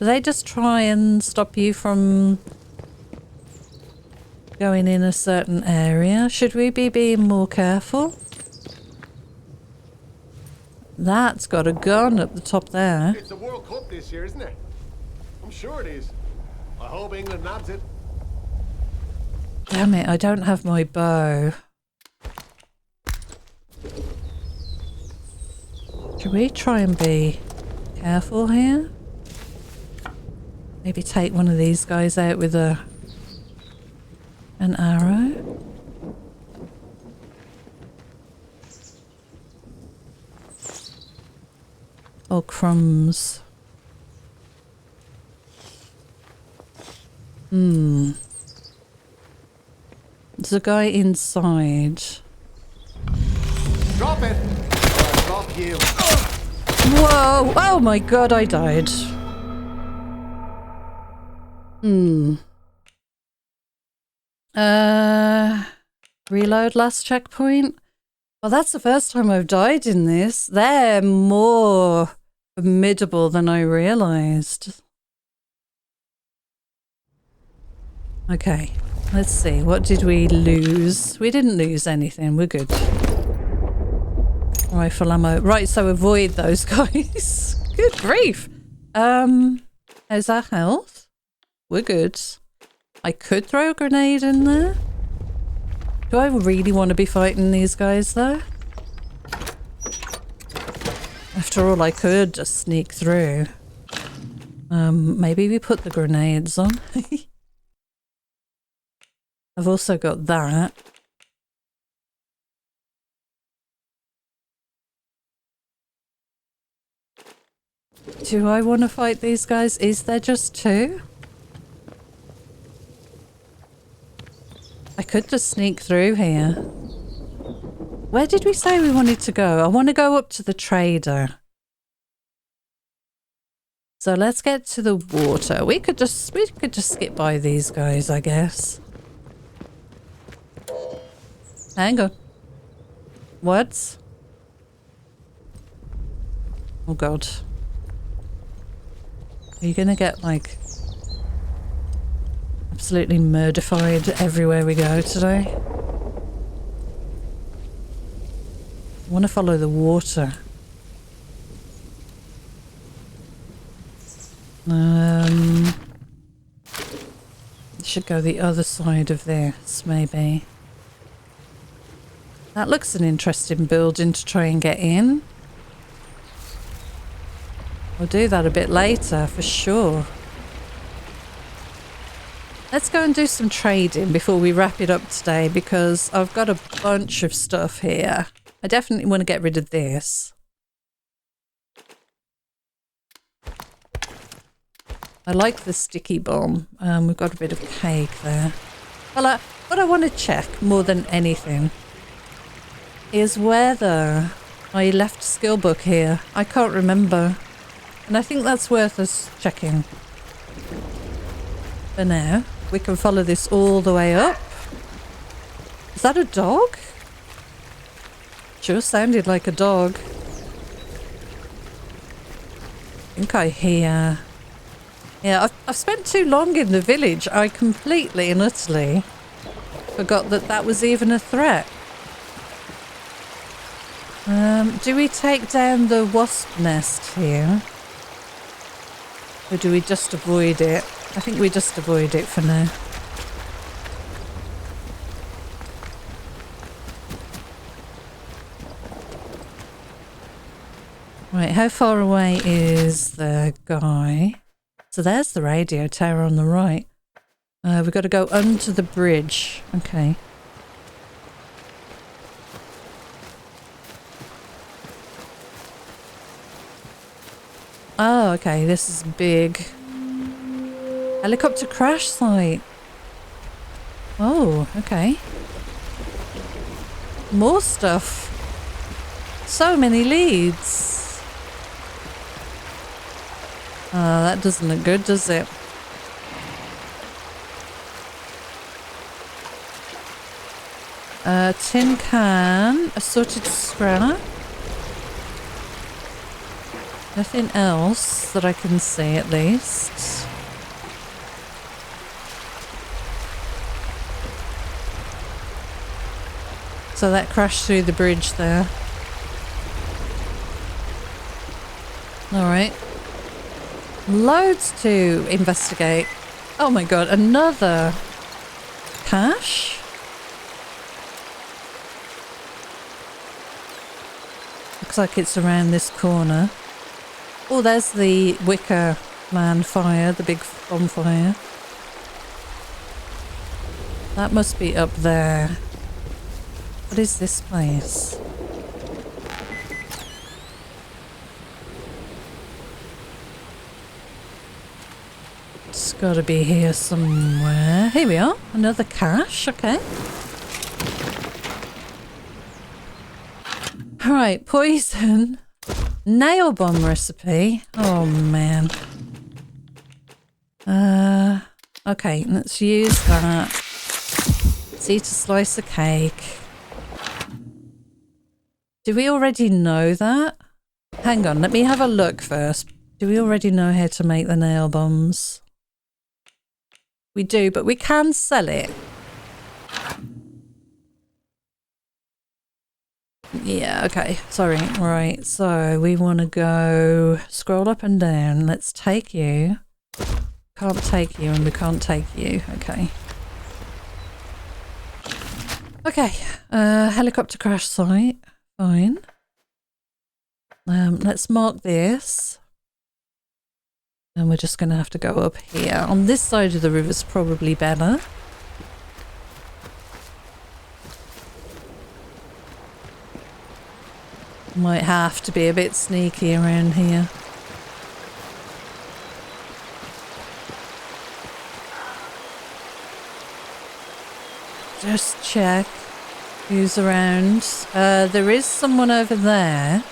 do they just try and stop you from going in a certain area? Should we be being more careful? That's got a gun at the top there. It's the World Cup this year, isn't it? I'm sure it is. I hope England nabs it. Damn it, I don't have my bow. Should we try and be careful here? Maybe take one of these guys out with an arrow? Oh, crumbs. There's a guy inside. Drop it! Or I'll drop you. Whoa! Oh my god, I died. Reload last checkpoint. Well, that's the first time I've died in this. They're more formidable than I realised. Okay, let's see. What did we lose? We didn't lose anything. We're good. Rifle ammo. Right, so avoid those guys. Good grief. How's our health? We're good. I could throw a grenade in there. Do I really want to be fighting these guys though? After all, I could just sneak through. Maybe we put the grenades on. I've also got that. Do I want to fight these guys? Is there just two? I could just sneak through here. Where did we say we wanted to go? I want to go up to the trader. So let's get to the water. We could just skip by these guys, I guess. Hang on. What? Oh god. Are you gonna get like absolutely murdified everywhere we go today? I want to follow the water. Should go the other side of this, maybe. That looks an interesting building to try and get in. We'll do that a bit later, for sure. Let's go and do some trading before we wrap it up today, because I've got a bunch of stuff here. I definitely want to get rid of this. I like the sticky bomb. We've got a bit of cake there. Well, what I want to check more than anything is whether I left a skill book here. I can't remember. And I think that's worth us checking. For now, we can follow this all the way up. Is that a dog? Sure sounded like a dog. I think I hear... Yeah, I've spent too long in the village. I completely and utterly forgot that that was even a threat. Do we take down the wasp nest here? Or do we just avoid it? I think we just avoid it for now. Right, how far away is the guy? So there's the radio tower on the right. We've got to go under the bridge. Okay. Oh, okay, this is big. Helicopter crash site. Oh, okay. More stuff. So many leads. That doesn't look good, does it? Tin can, assorted scrap. Nothing else that I can see, at least. So that crashed through the bridge there. Alright. Loads to investigate. Oh my god, another cache? Looks like it's around this corner. Oh, there's the Wicker Man fire, the big bonfire. That must be up there. What is this place? It's got to be here somewhere. Here we are. Another cache. Okay. Alright, poison. Nail bomb recipe. Oh, man. Okay, let's use that. Let's eat a slice of cake. Do we already know that? Hang on, let me have a look first. Do we already know how to make the nail bombs? We do, but we can sell it. Yeah, okay. Sorry. Right, so we want to go scroll up and down. Let's take you. Can't take you and we can't take you. Okay. Okay. Helicopter crash site. Fine. Let's mark this. And we're just going to have to go up here. On this side of the river is probably better. Might have to be a bit sneaky around here. Just check who's around. There is someone over there.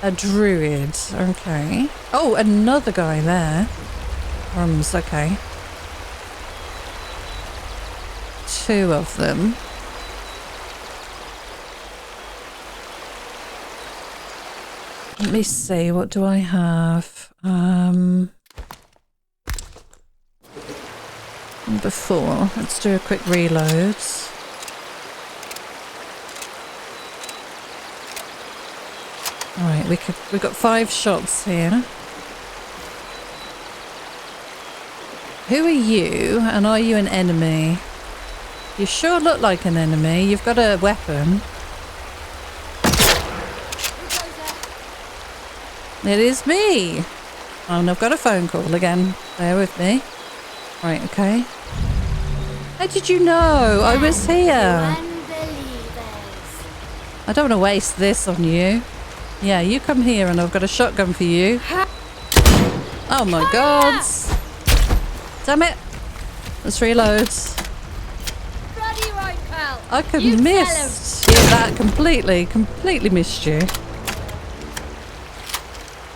A druid. Okay. Oh, another guy there. Okay. Two of them. Let me see, what do I have? Before, let's do a quick reload. Alright, we've got 5 shots here. Who are you, and are you an enemy? You sure look like an enemy. You've got a weapon. It is me! Oh, and I've got a phone call again. Bear with me. Right, okay. How did you know I was here? I don't want to waste this on you. Yeah, you come here and I've got a shotgun for you. Oh my god! Damn it! Let's reload. I could miss that completely. Completely missed you.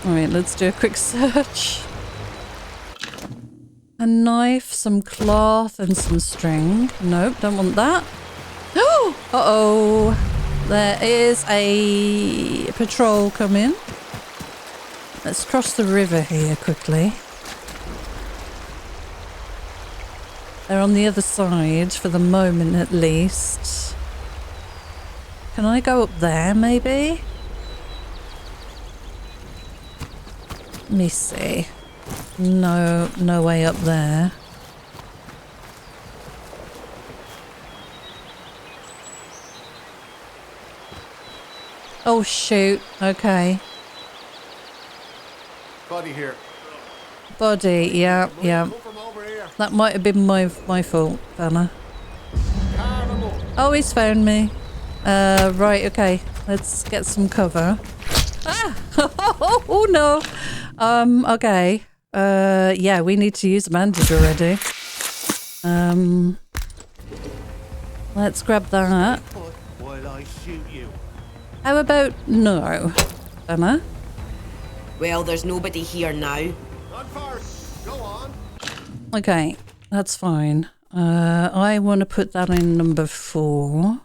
Alright, let's do a quick search. A knife, some cloth, and some string. Nope, don't want that. Oh! Uh-oh! There is a patrol coming. Let's cross the river here quickly. They're on the other side, for the moment at least. Can I go up there, maybe? Let me see. No way up there. Oh shoot, okay. Body here. Body, yeah. That might have been my fault, fella. Oh, he's found me. Right, okay. Let's get some cover. Ah! Oh no! Okay. Yeah, we need to use a bandage already. Let's grab that. While I shoot you. How about no, Emma? Well, there's nobody here now. On first. Go on. Okay, that's fine. I want to put that in number 4.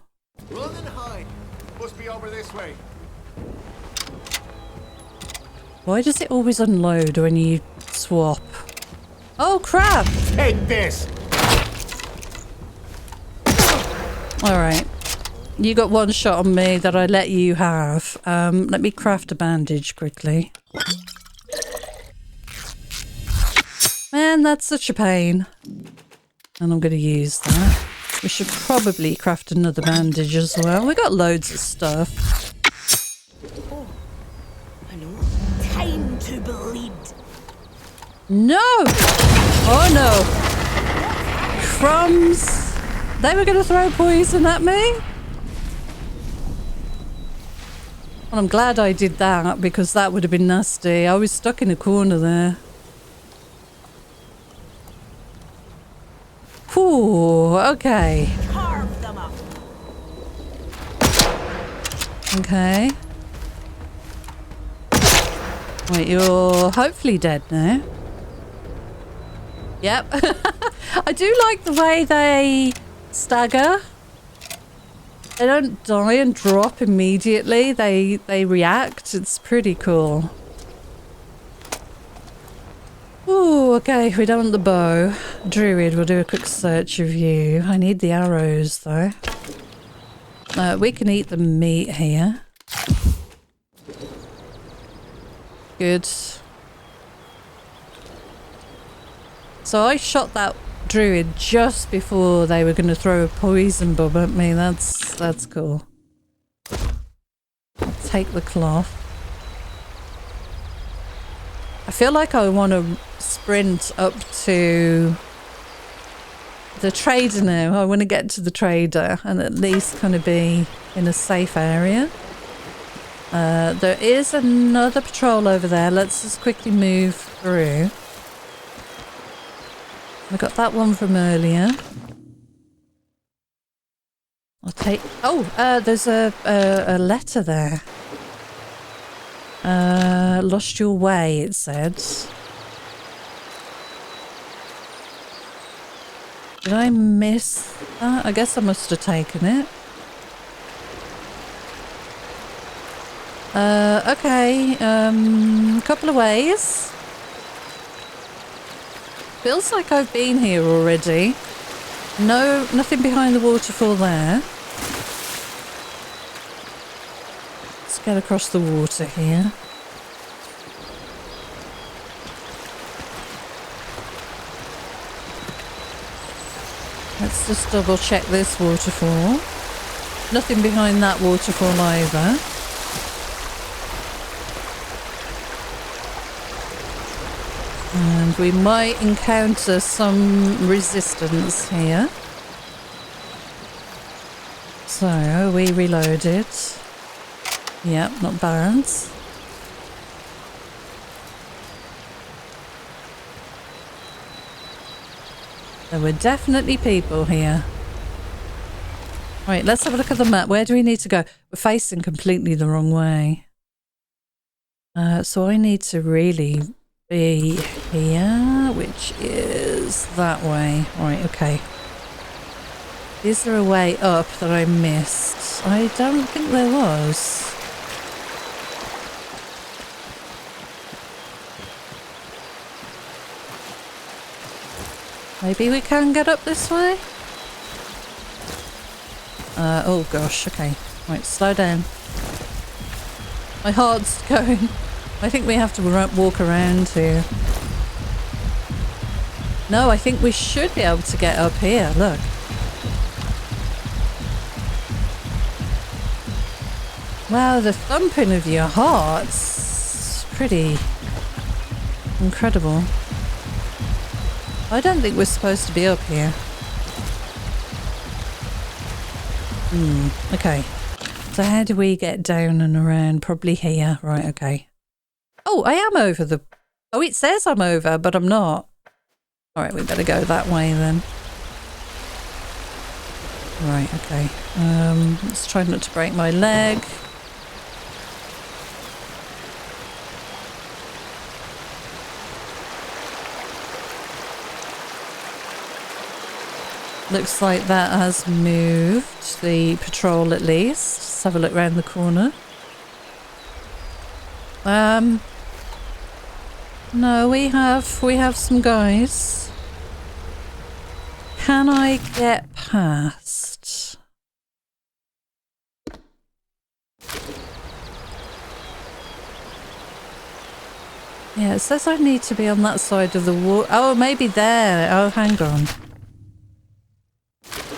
Run and hide. Must be over this way. Why does it always unload when you swap? Oh, crap! Take this! Alright. You got one shot on me that I let you have. Let me craft a bandage quickly. Man, that's such a pain. And I'm going to use that. We should probably craft another bandage as well. We got loads of stuff. Time to bleed. No! Oh no! Crumbs! They were going to throw poison at me? Well, I'm glad I did that because that would have been nasty. I was stuck in a corner there. Whew, okay. Carve them up. Okay. Wait, you're hopefully dead now. Yep. I do like the way they stagger. They don't die and drop immediately. They react. It's pretty cool. Ooh, okay, we don't want the bow. Druid, we'll do a quick search of you. I need the arrows though. We can eat the meat here. Good. So I shot that druid just before they were going to throw a poison bomb at me. That's cool. I'll take the cloth. I feel like I want to sprint up to the trader now. I want to get to the trader and at least kind of be in a safe area. There is another patrol over there. Let's just quickly move through. I got that one from earlier. I'll take... Oh, there's a letter there. Lost your way, it said. Did I miss that? I guess I must have taken it. Okay, a couple of ways. Feels like I've been here already. No, nothing behind the waterfall there. Let's get across the water here. Let's just double check this waterfall. Nothing behind that waterfall either. And we might encounter some resistance here. So, are we reloaded? Yep, not bad. There were definitely people here. Right, let's have a look at the map. Where do we need to go? We're facing completely the wrong way. So I need to really be here, which is that way. Right, okay. Is there a way up that I missed? I don't think there was. Maybe we can get up this way? Oh gosh, okay. Right, slow down. My heart's going. I think we have to walk around here. No, I think we should be able to get up here, look. Wow, the thumping of your heart's pretty incredible. I don't think we're supposed to be up here. Okay. So how do we get down and around? Probably here. Right, okay. Oh, I am over the... Oh, it says I'm over, but I'm not. Alright, we better go that way then. Right, okay. Let's try not to break my leg. Looks like that has moved the patrol at least. Let's have a look around the corner. No, we have some guys. Can I get past? Yeah, it says I need to be on that side of the wall. Oh, maybe there. Oh, hang on.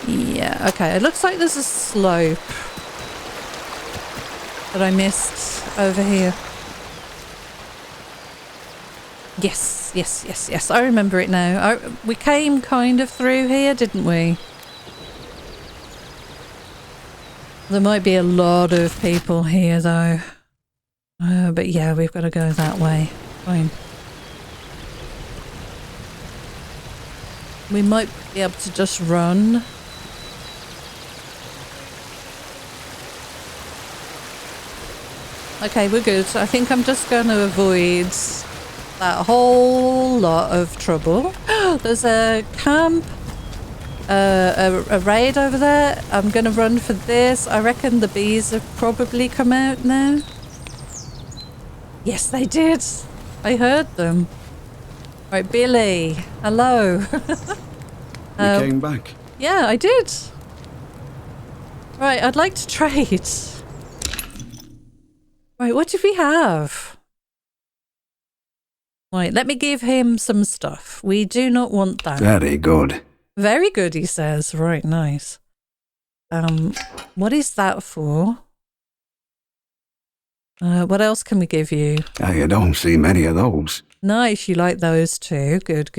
Yeah, okay. It looks like there's a slope that I missed over here. Yes. I remember it now. We came kind of through here, didn't we? There might be a lot of people here, though. But yeah, we've got to go that way. Fine. We might be able to just run. Okay, we're good. I think I'm just going to avoid that whole lot of trouble. There's a camp, a raid over there. I'm going to run for this. I reckon the bees have probably come out now. Yes, they did. I heard them. Right, Billy. Hello. You came back? Yeah, I did. Right, I'd like to trade. Right, what did we have? Right, let me give him some stuff. We do not want that. Very good. Very good, he says. Right, nice. What is that for? What else can we give you? You don't see many of those. Nice, you like those too. Good.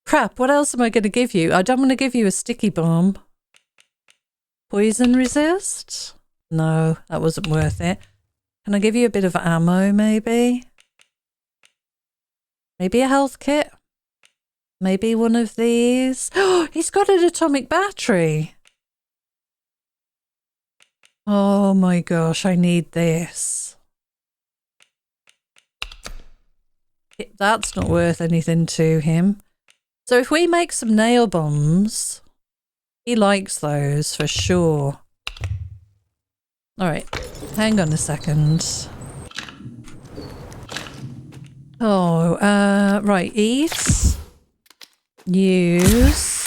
Crap, what else am I going to give you? I don't want to give you a sticky bomb. Poison resist? No, that wasn't worth it. Can I give you a bit of ammo, maybe? Maybe a health kit? Maybe one of these? Oh, he's got an atomic battery. Oh my gosh, I need this. That's not worth anything to him. So if we make some nail bombs, he likes those for sure. All right, hang on a second. Oh, right, eat, use.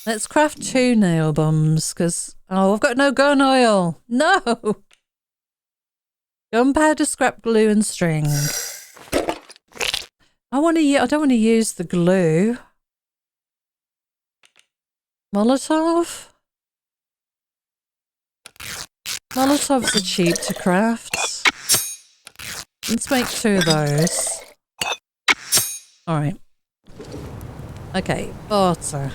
Let's craft 2 nail bombs because, oh, I've got no gun oil. No. Gunpowder, scrap glue and string. I don't want to use the glue. Molotov? Molotovs are cheap to craft. Let's make 2 of those. Alright. Okay, barter.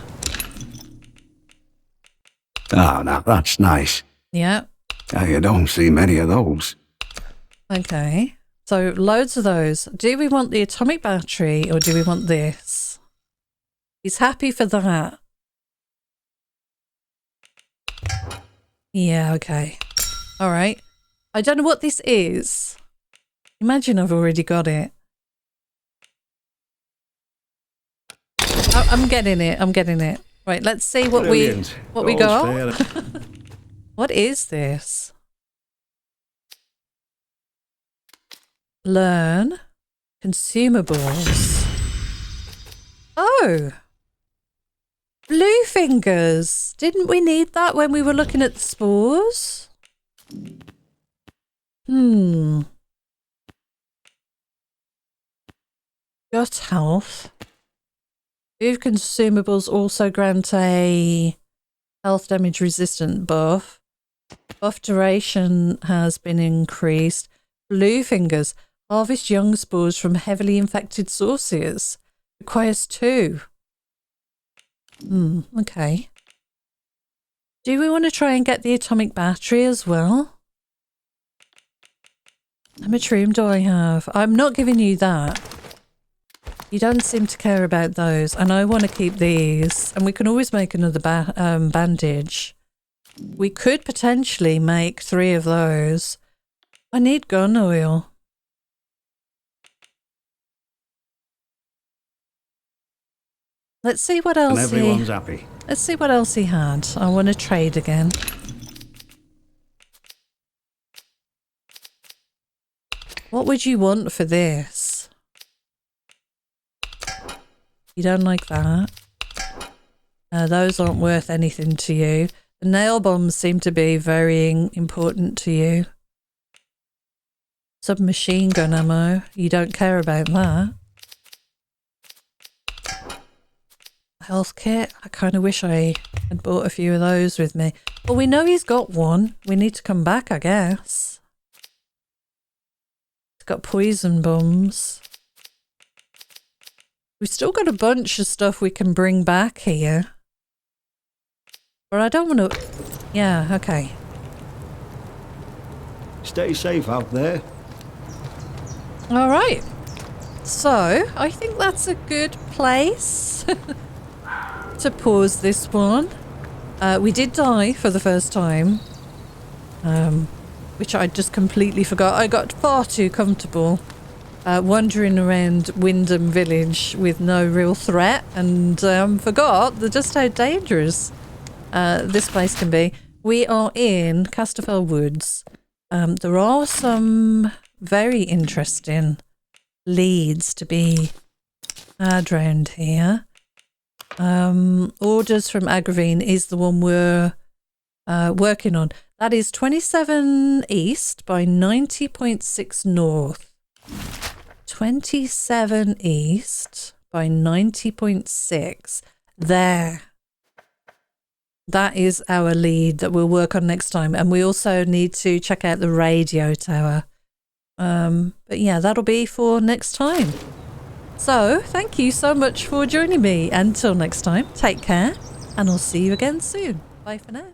Ah, now that's nice. Yeah. You don't see many of those. Okay. So loads of those. Do we want the atomic battery or do we want this? He's happy for that. Yeah, okay. All right. I don't know what this is. Imagine I've already got it. I'm getting it. Right, let's see what Brilliant. we got. What is this? Learn consumables. Oh. Blue fingers. Didn't we need that when we were looking at the spores? Gut health. Move consumables also grant a health damage resistant buff. Buff duration has been increased. Blue fingers. Harvest young spores from heavily infected sources. Requires 2. Okay. Do we want to try and get the atomic battery as well? How much room do I have? I'm not giving you that. You don't seem to care about those, and I want to keep these. And we can always make another bandage. We could potentially make 3 of those. I need gun oil. Let's see what else And everyone's happy. Let's see what else he had. I want to trade again. What would you want for this? You don't like that? Those aren't worth anything to you. The nail bombs seem to be very important to you. Submachine gun ammo. You don't care about that. Health kit. I kind of wish I had bought a few of those with me. Well, we know he's got one. We need to come back, I guess. He's got poison bombs. We've still got a bunch of stuff we can bring back here. But I don't want to... Yeah, okay. Stay safe out there. All right. So, I think that's a good place to pause this one. We did die for the first time, which I just completely forgot. I got far too comfortable wandering around Wyndham Village with no real threat and forgot just how dangerous this place can be. We are in Casterfell Woods. There are some very interesting leads to be had round here. Orders from Agravine is the one we're working on. That is 27 east by 90.6 north. 27 east by 90.6. There. That is our lead that we'll work on next time. And we also need to check out the radio tower. But yeah, that'll be for next time. So, thank you so much for joining me. Until next time, take care, and I'll see you again soon. Bye for now.